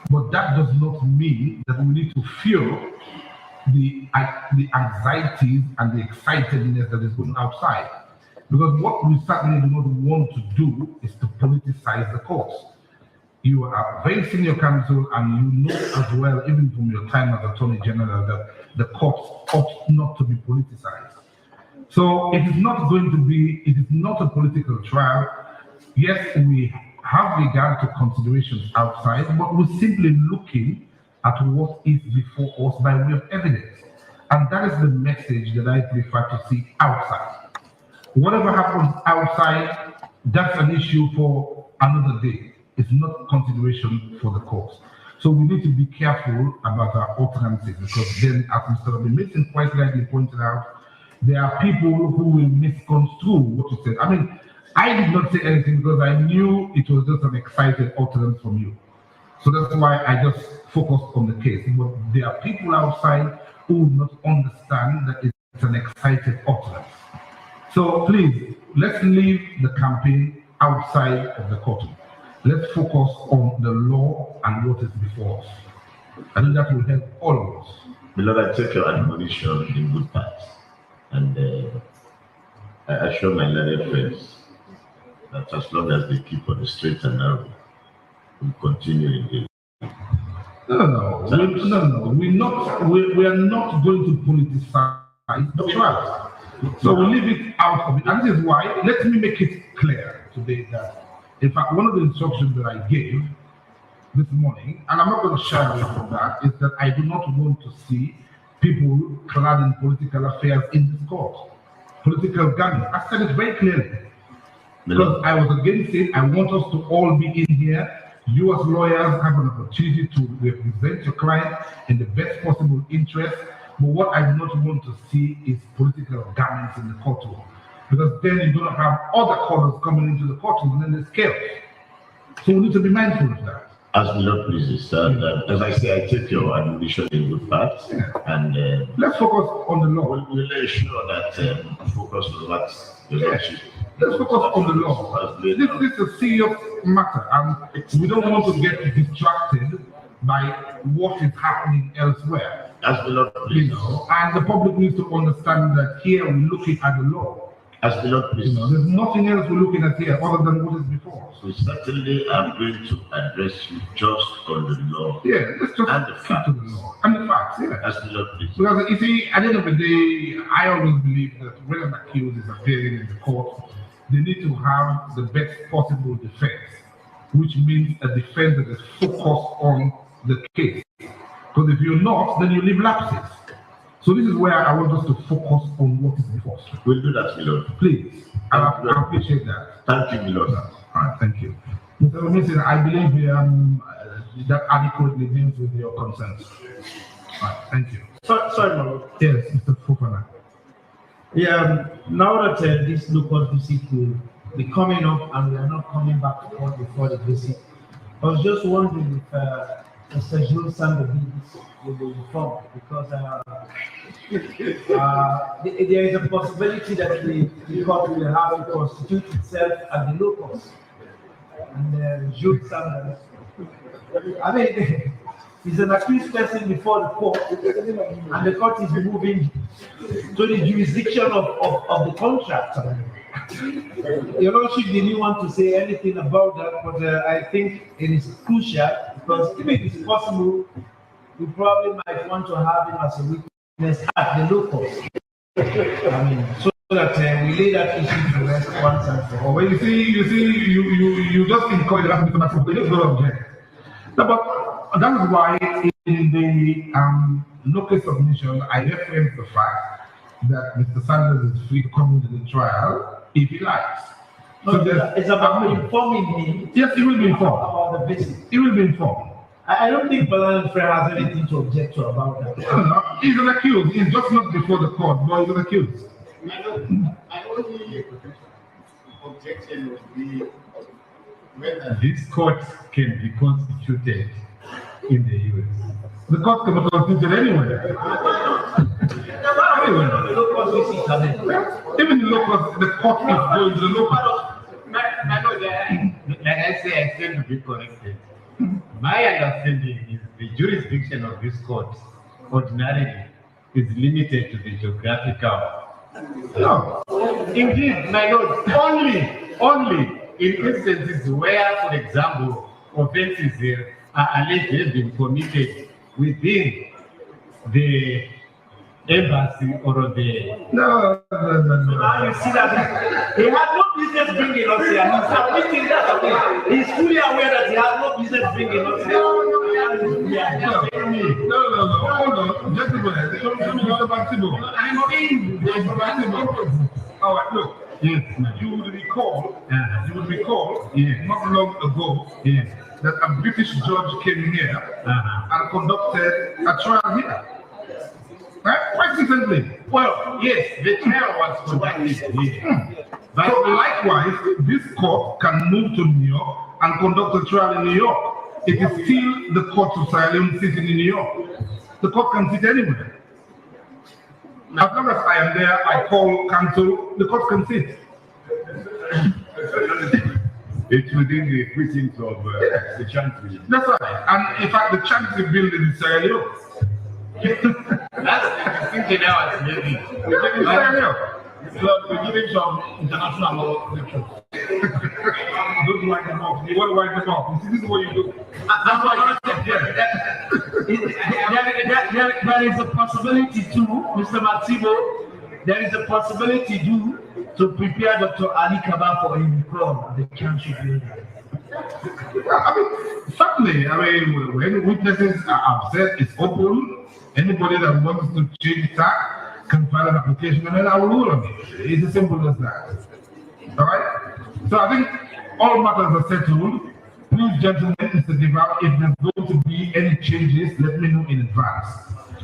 But that does not mean that we need to feel the anxieties and the excitedness that is going outside. Because what we certainly do not want to do is to politicize the courts. You are very senior counsel, and you know as well, even from your time as Attorney General, that the courts ought not to be politicized. So it is not a political trial. Yes, we have regard to considerations outside, but we're simply looking at what is before us by way of evidence. And that is the message that I prefer to see outside. Whatever happens outside, that's an issue for another day. It's not consideration for the court. So we need to be careful about our utterances, because then, as Mr. Mason quite rightly pointed out, there are people who will misconstrue what you said. I mean, I did not say anything because I knew it was just an excited utterance from you. So that's why I just focused on the case. But there are people outside who will not understand that it's an excited utterance. So please, let's leave the campaign outside of the courtroom. Let's focus on the law and what is before us. I think that will help all of us. Beloved, I take your admonition in good part. And I assure my learned friends that as long as they keep on the straight and narrow, we'll continue in this. No. We are not going to politicize the trial. So we'll leave it out of it. And this is why, let me make it clear today that, in fact, one of the instructions that I gave this morning, and I'm not going to shy away from that, is that I do not want to see people clad in political affairs in this court. Political garment. I said it very clearly. Because I was against it. I want us to all be in here. You as lawyers have an opportunity to represent your client in the best possible interest. But what I do not want to see is political garments in the courtroom. Because then you're going to have other callers coming into the courtroom and then there's chaos. So we need to be mindful of that. As the Lord pleases, sir. As I say, I take your admonition in good part. And let's focus on the law. We'll ensure that focus on what the Lordship. Let's focus on the law. This is a serious matter, and we don't want to get distracted by what is happening elsewhere. As the Lord pleases. And the public needs to understand that here we're looking at the law. As the Lord pleases. There's nothing else we're looking at here other than what is before us. So certainly I'm going to address you just on the law. Yeah, let's just and the facts. To the law. And the facts, yeah. As the Lord pleases. Because you see, at the end of the day, I always believe that when an accused is appearing in the court, they need to have the best possible defense, which means a defense that is focused on the case. Because if you're not, then you leave lapses. So this is where I want us to focus on what is before us. We'll do that, Lord. Please, I appreciate that. Thank you, Lord. All right, thank you. Mr. Mason, I believe that adequately deals with your concerns. All right, thank you. Sorry, my lord. Yes, Mr. Fofana. Yeah, now that this local visit will be coming up and we are not coming back to court before the visit, I was just wondering if Mr. Jules Sanderby will be informed, because there is a possibility that the court will have to constitute itself at the locus. And Jules Sanders, I mean, he's an accused person before the court, and the court is moving to the jurisdiction of the contract. Your Lordship didn't want to say anything about that, but I think it is crucial, because if it is possible, we probably might want to have him as a witness at the locus. I mean, so that we lay that issue to rest once and for all. Well, you just encourage that, Mr. Maxwell. They just go object. No, but that is why in the local submission, I referenced the fact that Mr. Sanders is free to come into the trial if he likes. No, so it's about informing him. Yes, he will be informed. About the visit. He will be informed. I don't think Balan Frey has anything to object to about that. No, he's an accused. He's just not before the court, but he's an accused. My only objection would be whether this court can be constituted in the US. The court can be constituted anywhere. Even the locals, the court is going to the locals. Like I say, I stand to be corrected. My understanding is the jurisdiction of this court ordinarily is limited to the geographical. No. Indeed, my lord, only in instances where, for example, offenses are alleged to have been committed within the embassy or the... No. Now you see that he had no business bringing us here. He's admitting that. He's fully aware that he has no business bringing us here. hold on, gentlemen. Mr. Matibo. I'm saying, Mr. Matibo. All right, look. yes, You would recall, yes, not long ago, yes. that a British judge came here and conducted a trial here. Right? Quite recently. Well, yes, the trial was conducted here. But likewise, this court can move to New York and conduct a trial in New York. It is still the court of silence sitting in New York. The court can sit anywhere. As long as I am there, I call counsel, the court can sit. It's within the precincts of the Chancery. That's right. And in fact, the Chancery building is Sierra Leone. That's the thing I was maybe. It's Sierra Leone. We're giving some international law lectures. Don't wind them off. You want to wind them off. You see, this is what you do. That's why there is a possibility too, Mr. Matibo, there is a possibility too to prepare Dr. Ali Kaba for a reform at the country building. I mean, certainly, when witnesses are upset, it's open. Anybody that wants to change that can file an application and then I will rule on it. It's as simple as that. All right? So I think all matters are settled. Please, gentlemen, Mr. Deval, if there's going to be any changes, let me know in advance.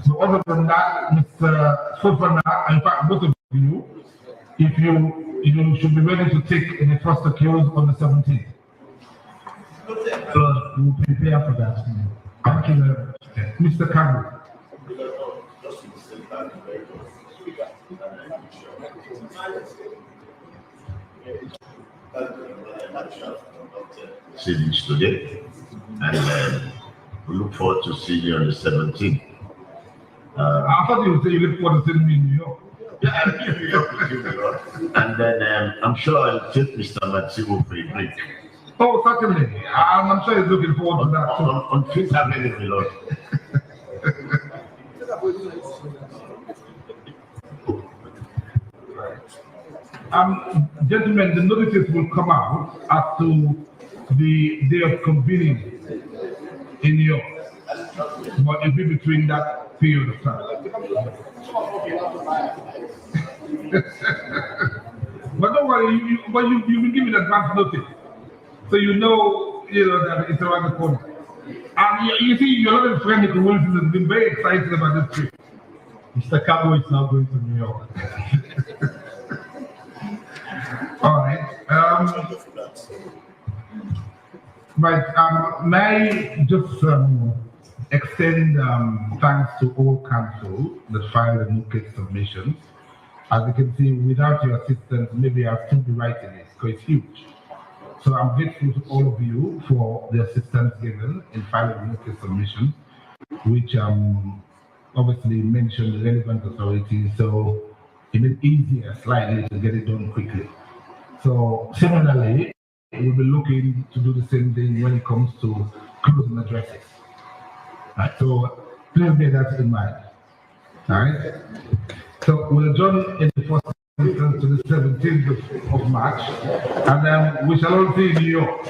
So other than that, Mr. Fofana, in fact, both of you, if you should be ready to take the first accuse on the 17th. So we'll prepare for that. Thank you very much. Mr. Campbell. Proceedings today, and we look forward to seeing you on the 17th. I thought you would say you look forward to seeing me in New York. And then I'm sure I'll take Mr. Matsiwo for a break. Oh, certainly. I'm sure he's looking forward to that too. On Fifth Avenue, my lord. Gentlemen, the notices will come out as to the day of convening in New York, but it'll be between that period of time. But don't worry, you've been given advance notice, so you know that it's around the corner. And you see, your other friend Nico Wilson has been very excited about this trip. Mr. Cabo is now going to New York. All right. May I just extend thanks to all counsel that filed the new case submissions. As you can see, without your assistance, maybe I'll still be writing it because it's huge. So I'm grateful to all of you for the assistance given in filing the new case submission, which obviously mentioned the relevant authorities, so it made it easier slightly to get it done quickly. So similarly, we'll be looking to do the same thing when it comes to closing addresses. Right, so please bear that in mind. All right. So we'll adjourn in the first instance to the 17th of March, and then we shall all see in New York.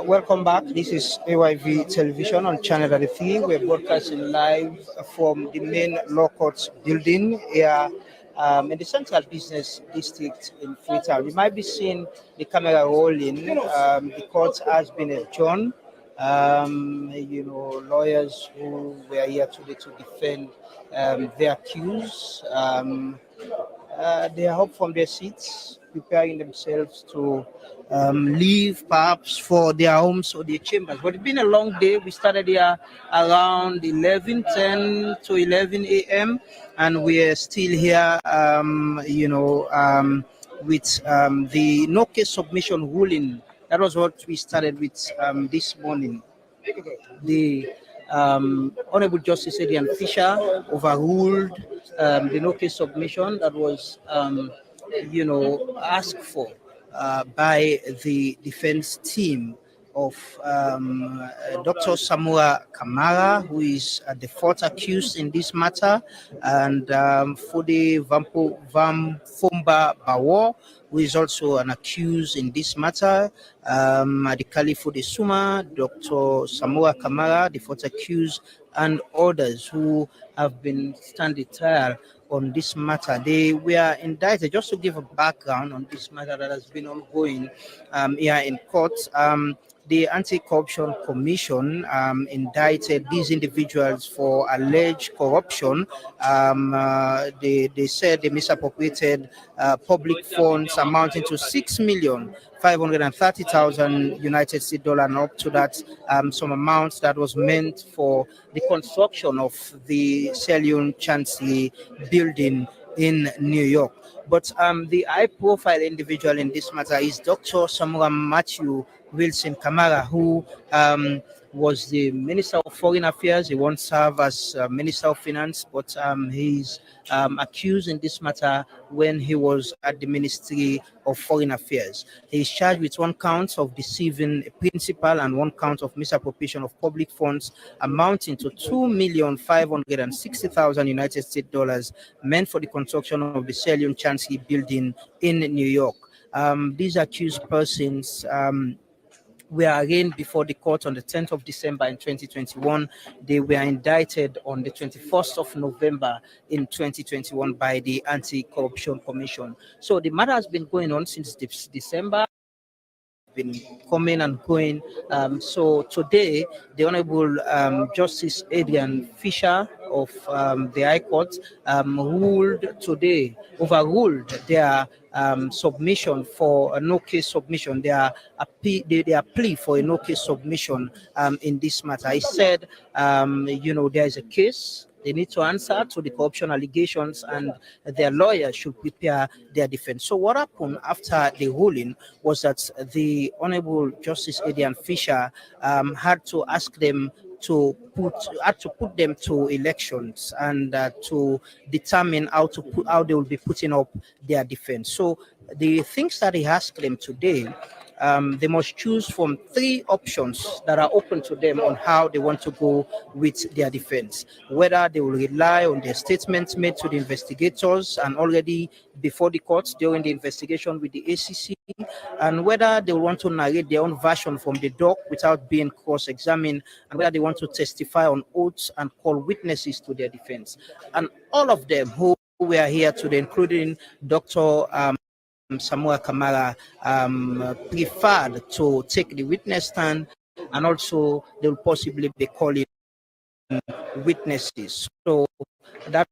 Welcome back. This is AYV Television on Channel 33. We're broadcasting live from the main law courts building here in the Central Business District in Freetown. You might be seeing the camera rolling. The court has been adjourned lawyers who were here today to defend their accused. They are up from their seats, preparing themselves to leave perhaps for their homes or their chambers. But it's been a long day. We started here around 11:10 to 11 a.m. and we are still here, with the no case submission ruling. That was what we started with this morning. The Honorable Justice Adrian Fischer overruled the no case submission that was, asked for by the defense team of Dr. Samura Kamara, who is the fourth accused in this matter, and Fode Vamfomba Bawo, who is also an accused in this matter. The Califo de Suma, Dr. Samura Kamara, the fourth accused, and others who have been standing trial on this matter. They were indicted, just to give a background on this matter that has been ongoing here in court. The Anti-Corruption Commission indicted these individuals for alleged corruption. They said they misappropriated public funds amounting to $6,530,000 United States dollar, and up to that some amounts that was meant for the construction of the Selion Chancery building in New York. But the high-profile individual in this matter is Dr. Samura Matthew Wilson Kamara, who was the Minister of Foreign Affairs. He once served as Minister of Finance, but he's accused in this matter when he was at the Ministry of Foreign Affairs. He's charged with one count of deceiving a principal and one count of misappropriation of public funds amounting to $2,560,000 United States dollars meant for the construction of the Selion Chancery building in New York. These accused persons were arraigned before the court on the 10th of December in 2021. They were indicted on the 21st of November in 2021 by the Anti-Corruption Commission. So the matter has been going on since December. Been coming and going. So today, the Honorable Justice Adrian Fischer of the High Court overruled their submission for a no case submission. Their plea for a no case submission in this matter. He said, there is a case. They need to answer to the corruption allegations, and their lawyers should prepare their defense. So what happened after the ruling was that the Honorable Justice Adrian Fischer had to ask them to put them to elections and to determine how they will be putting up their defense. So the things that he asked them today, they must choose from three options that are open to them on how they want to go with their defense. Whether they will rely on their statements made to the investigators and already before the courts during the investigation with the ACC, and whether they want to narrate their own version from the dock without being cross-examined, and whether they want to testify on oaths and call witnesses to their defense. And all of them who were here today, including Dr. Samura Kamara, preferred to take the witness stand, and also they will possibly be calling witnesses. So that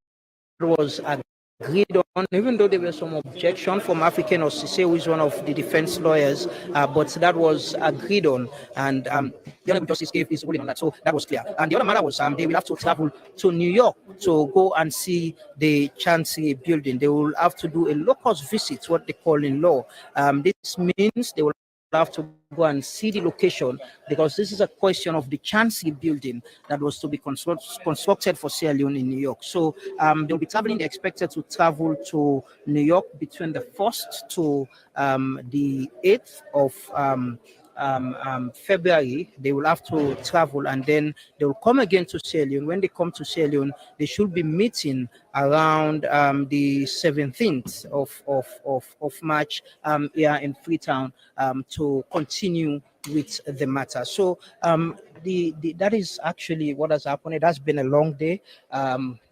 was agreed on, even though there were some objection from African Osise, who is one of the defense lawyers, but that was agreed on, and the Honorable Justice gave his ruling on that, so that was clear. And the other matter was they will have to travel to New York to go and see the Chancery building. They will have to do a locus visit, what they call in law. This means they will have to go and see the location, because this is a question of the Chancery building that was to be constructed for Sierra Leone in New York. So they'll be traveling. They're expected to travel to New York between the 1st to the 8th of February. They will have to travel, and then they will come again to Sierra Leone. When they come to Sierra Leone, they should be meeting around the 17th of March here in Freetown to continue with the matter. So that is actually what has happened. It has been a long day.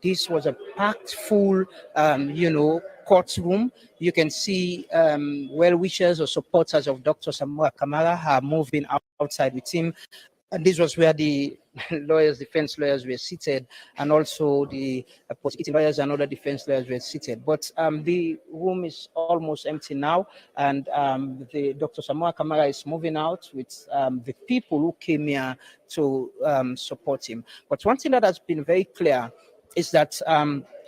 This was a packed full, courtroom. You can see well-wishers or supporters of Dr. Samura Kamara are moving outside with him. And this was where the lawyers, defense lawyers were seated, and also the prosecuting lawyers and other defense lawyers were seated. But the room is almost empty now, and the Dr. Samura Kamara is moving out with the people who came here to support him. But one thing that has been very clear is that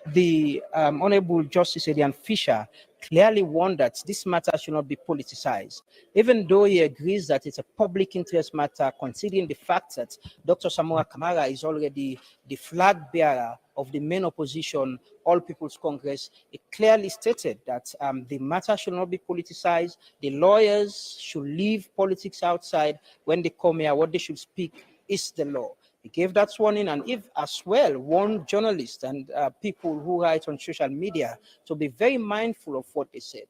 the Honorable Justice Adrian Fischer clearly warned that this matter should not be politicized, even though he agrees that it's a public interest matter, considering the fact that Dr. Samura Kamara is already the flag bearer of the main opposition, All People's Congress. It clearly stated that the matter should not be politicized. The lawyers should leave politics outside. When they come here, what they should speak is the law. He gave that warning, and if as well warned journalists and people who write on social media to be very mindful of what they said.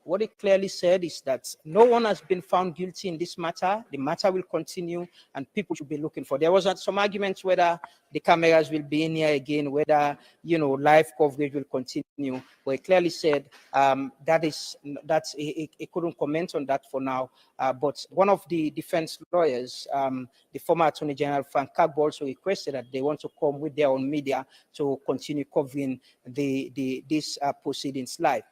What he clearly said is that no one has been found guilty in this matter. The matter will continue, and people should be looking for. There was some arguments whether the cameras will be in here again, whether live coverage will continue. But he clearly said he couldn't comment on that for now. But one of the defense lawyers, the former Attorney General Frank Kagbo, also requested that they want to come with their own media to continue covering these proceedings live.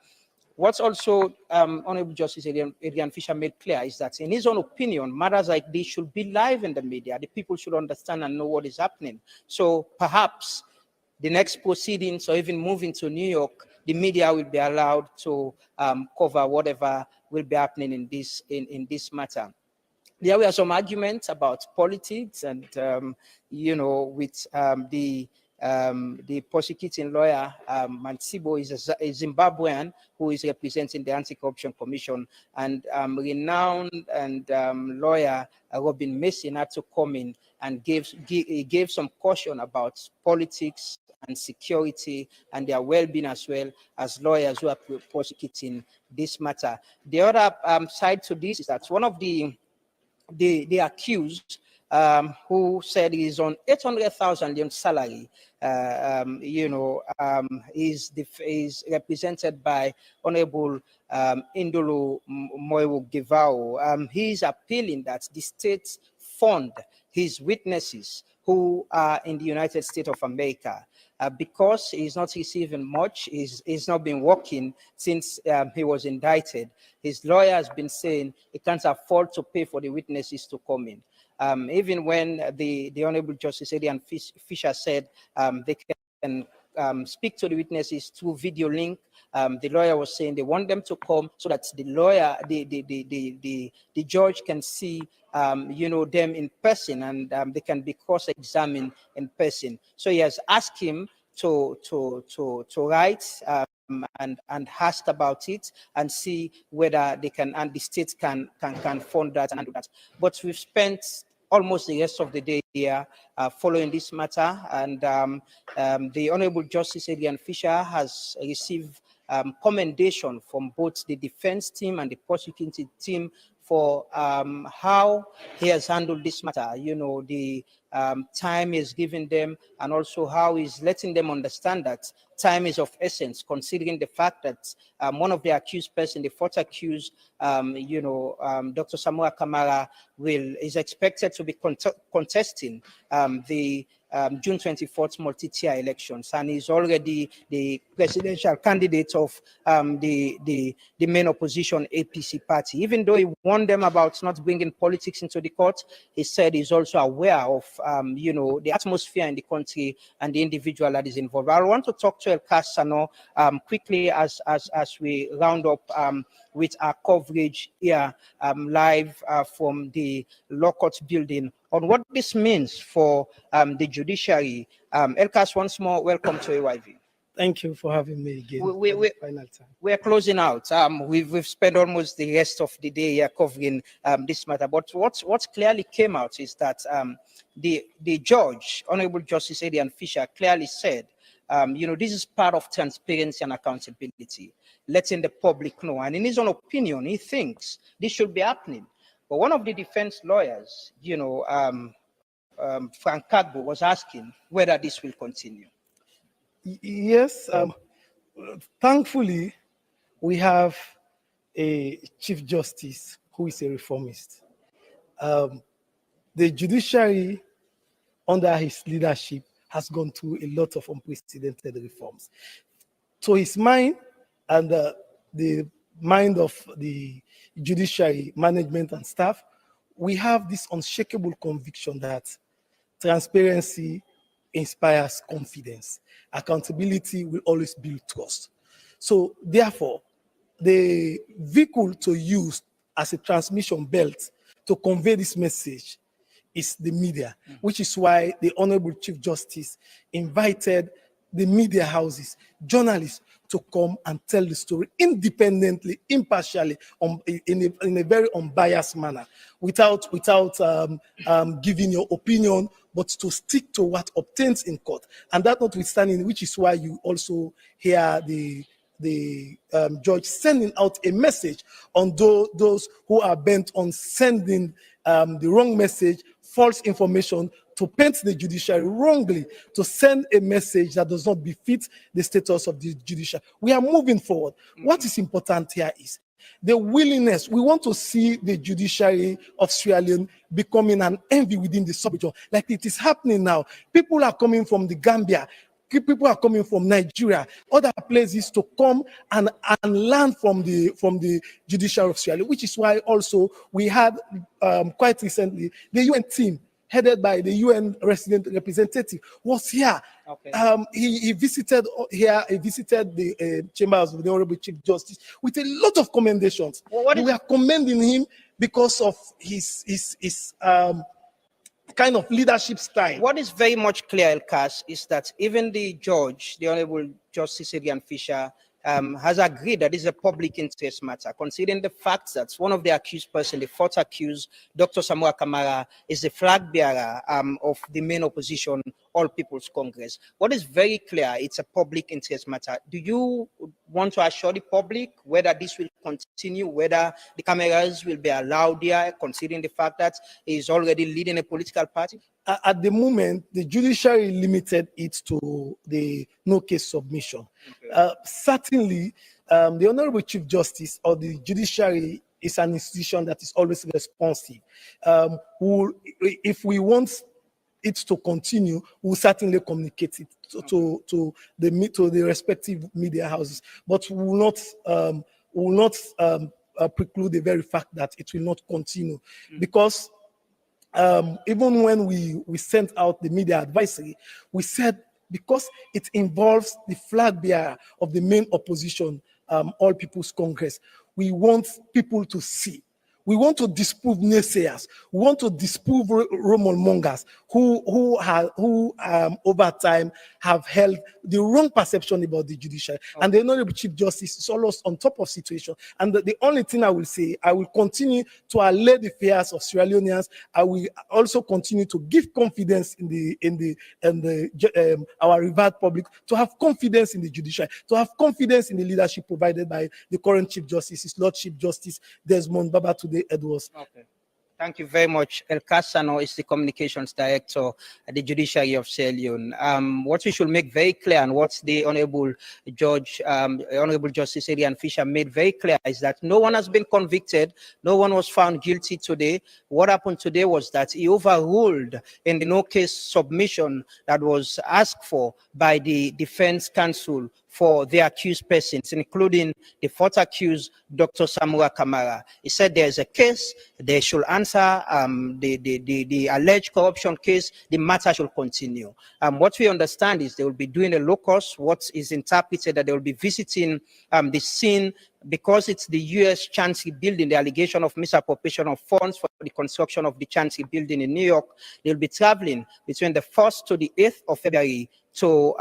What's also Honorable Justice Adrian Fischer made clear is that, in his own opinion, matters like this should be live in the media. The people should understand and know what is happening. So perhaps the next proceedings, or even moving to New York, the media will be allowed to cover whatever will be happening in this matter. There were some arguments about politics, and with the prosecuting lawyer, Mansibo, is a Zimbabwean who is representing the Anti-Corruption Commission, and renowned and lawyer Robin Mason had to come in and gave some caution about politics and security and their well-being, as well as lawyers who are prosecuting this matter. The other side to this is that one of the accused, who said he is on 800,000 salary, is represented by Honorable Indolo Moiwo Givao. He is appealing that the state fund his witnesses who are in the United States of America. Because he's not receiving much, he's not been working since he was indicted. His lawyer has been saying he can't afford to pay for the witnesses to come in. Even when the Honorable Justice Adrian Fischer said they can speak to the witnesses through video link, the lawyer was saying they want them to come so that the judge can see them in person, and they can be cross-examined in person. So he has asked him to write and ask about it and see whether they can, and the state can fund that and do that. But we've spent almost the rest of the day here following this matter, and the Honorable Justice Adrian Fischer has received commendation from both the defense team and the prosecuting team for how he has handled this matter, the time he's given them, and also how he's letting them understand that time is of essence, considering the fact that one of the accused person, the fourth accused, Dr. Samura Kamara, is expected to be contesting the June 24th multi-tier elections, and he's already the presidential candidate of the main opposition APC party. Even though he warned them about not bringing politics into the court, he said he's also aware of the atmosphere in the country and the individual that is involved. I want to talk to El Casano quickly as we round up with our coverage here live from the Law Court building on what this means for the judiciary. Elkas, once more, welcome to AYV. Thank you for having me again. Final time. We're closing out. We've spent almost the rest of the day here covering this matter. But what clearly came out is that the judge, Honorable Justice Adrian Fischer, clearly said, this is part of transparency and accountability, letting the public know. And in his own opinion, he thinks this should be happening. But one of the defense lawyers, Frank Kagbo, was asking whether this will continue. Yes, thankfully, we have a Chief Justice who is a reformist. the judiciary under his leadership has gone through a lot of unprecedented reforms. To his mind and the mind of the judiciary management and staff, we have this unshakable conviction that transparency inspires confidence. Accountability will always build trust. So therefore, the vehicle to use as a transmission belt to convey this message is the media, which is why the Honorable Chief Justice invited the media houses, journalists, to come and tell the story independently, impartially, in a very unbiased manner, without giving your opinion, but to stick to what obtains in court. And that notwithstanding, which is why you also hear the judge sending out a message on those who are bent on sending the wrong message, false information, to paint the judiciary wrongly, to send a message that does not befit the status of the judiciary. We are moving forward. What is important here is the willingness. We want to see the judiciary of Sierra Leone becoming an envy within the sub-region, like it is happening now. People are coming from the Gambia, people are coming from Nigeria, other places to come and learn from the judiciary of Sierra Leone, which is why also we had quite recently the UN team headed by the UN resident representative was here. Okay. He visited here. He visited the chambers of the Honorable Chief Justice with a lot of commendations. Well, we are commending him because of his kind of leadership style. What is very much clear, Elkas, is that even the judge, the Honorable Justice Adrian Fischer, has agreed that this is a public interest matter, considering the fact that one of the accused person, the fourth accused, Dr. Samura Kamara, is the flag bearer of the main opposition, All People's Congress. What is very clear, it's a public interest matter. Do you want to assure the public whether this will continue, whether the cameras will be allowed here, considering the fact that he is already leading a political party? At the moment, the judiciary limited it to the no-case submission. Okay. Certainly, the Honorable Chief Justice of the judiciary is an institution that is always responsive. If we want it to continue, we'll certainly communicate it to the respective media houses, but we will not preclude the very fact that it will not continue, because even when we sent out the media advisory, we said because it involves the flag bearer of the main opposition, All People's Congress, we want people to see. We want to disprove naysayers. We want to disprove rumor mongers who over time have held the wrong perception about the judiciary. Okay. And the Honorable Chief Justice is always on top of situation. And the only thing I will say, I will continue to allay the fears of Sierra Leoneans. I will also continue to give confidence in our revered public, to have confidence in the judiciary, to have confidence in the leadership provided by the current Chief Justice, his Lord Chief Justice Desmond Babatude Edwards. Okay. Thank you very much. El Cassano is the communications director at the Judiciary of Sierra Leone. What we should make very clear, and what the Honorable Justice Adrian Fischer made very clear, is that no one has been convicted, no one was found guilty today. What happened today was that he overruled in the no-case submission that was asked for by the defense counsel for the accused persons, including the fourth accused, Dr. Samura Kamara. He said there is a case, they should answer the alleged corruption case, the matter should continue. What we understand is they will be doing a locus, what is interpreted that they will be visiting the scene, because it's the U.S. Chancery Building, the allegation of misappropriation of funds for the construction of the Chancery Building in New York. They'll be traveling between the 1st to the 8th of February to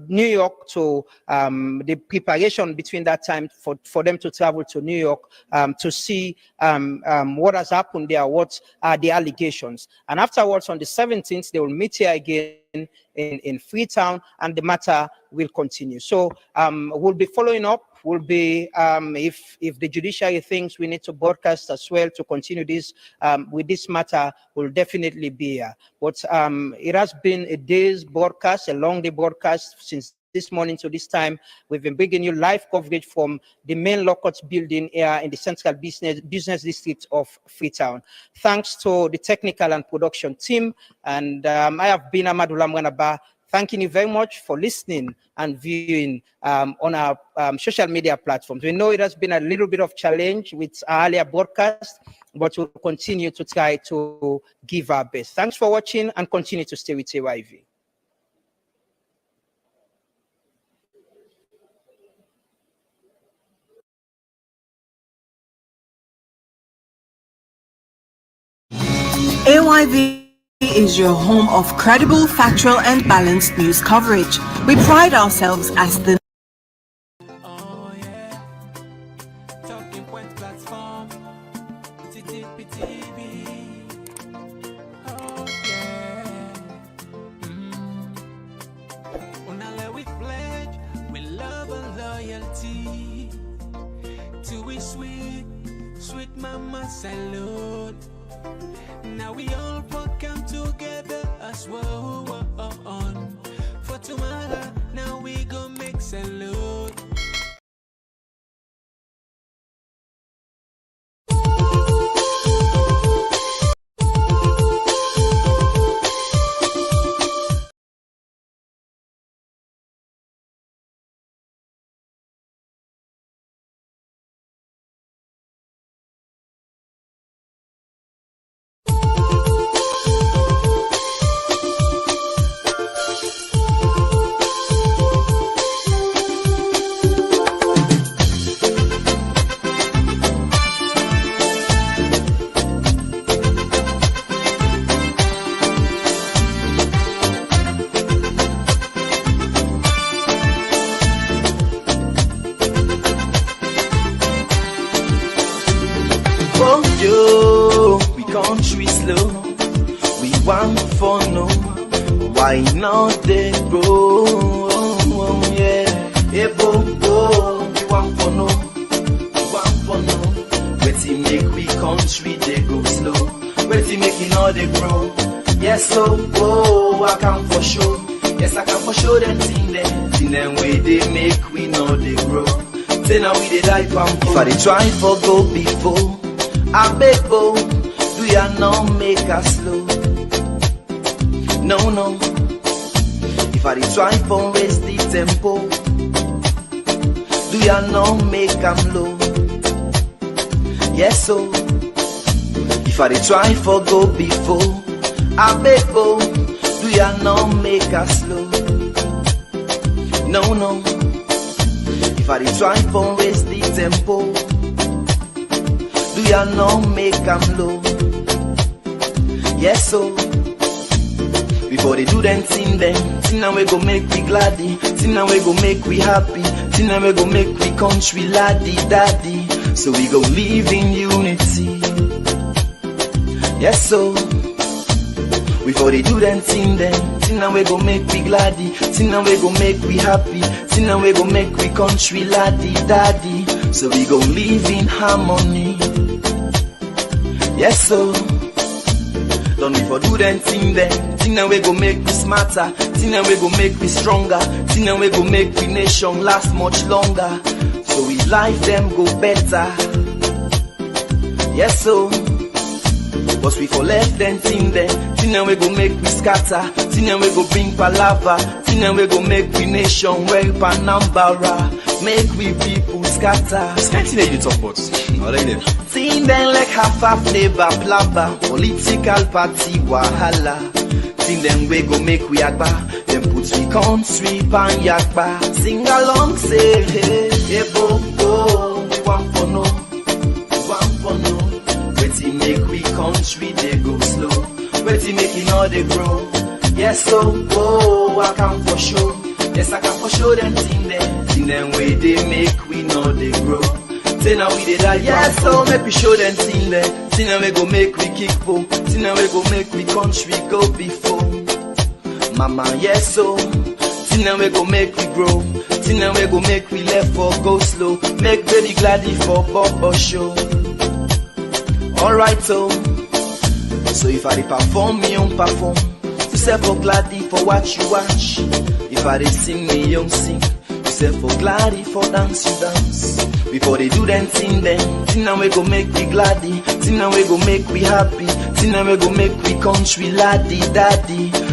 New York, to the preparation between that time for them to travel to New York to see what has happened there, what are the allegations. And afterwards, on the 17th, they will meet here again in Freetown, and the matter will continue. So we'll be following up. Will be if the judiciary thinks we need to broadcast as well to continue this with this matter, will definitely be here. But it has been a day's broadcast, a long day broadcast since this morning to this time. We've been bringing you live coverage from the main law courts building here in the central business district of Freetown. Thanks to the technical and production team. And I have been Amadullah Mwanaba, thanking you very much for listening and viewing on our social media platforms. We know it has been a little bit of challenge with our earlier broadcast, but we'll continue to try to give our best. Thanks for watching and continue to stay with AYV. AYV is your home of credible, factual, and balanced news coverage. We pride ourselves as the sweet mama salute. Now we all come together as well. For tomorrow, now we go make salute. Why not they grow? Yeah, hey, we want for no. Wait make we country they go slow. Wait making all they grow. Yes, so I can for sure. Yes, I can for sure them thing them way they make we know they grow. Say now we they die pampo. If I they try for go before, I beg do ya not make us slow? No. If I try for raise the tempo, do ya not make them low? Yes, so if I try for go before, I beg do ya not make us slow? No. If I try for raise the tempo, do ya not make them low? Yes, so before they do them thing now we go make we gladdy, thing now we go make we happy, thing now we go make we country laddie daddy. So we go live in unity. Yes, so before they do them thing now we go make we gladdy, thing now we go make we happy, thing now we go make we country laddie daddy. So we go live in harmony. Yes, so don't we for do them thing now we go make we smarter, thing now we go make we stronger, thing now we go make we nation last much longer. So we life them go better. Yes, so but we for left them thing now we go make we scatter, thing now we go bring palava, thing now we go make we nation well Panambara, make we people scatter. This kind of thing that you talk about, I like them. Thing then like half flavor blabber, political party wahala. Thing them we go make we agba, them put we country pan yakba. Sing along say hey bo, we want for no. Wait make we country they go slow. Wait making all they grow. Yes, so I can for sure. Yes, I can for sure them thing them way they make we know they grow. Say now we did that, yes, so make we show them thing now we go make we kick po, thing now we go make we country go before. Mama, yes, so thing now we go make we grow, thing now we go make we left for go slow, make baby gladdy for Bobo show. Alright, so if I perform, me on perform. To say for gladdy for what you watch. If Whenever they sing, me young sing. We say for gladdy, for dance, you dance. Before they do them thing now we go make we gladdy. Thing now we go make we happy. Thing now we go make we country laddie daddy.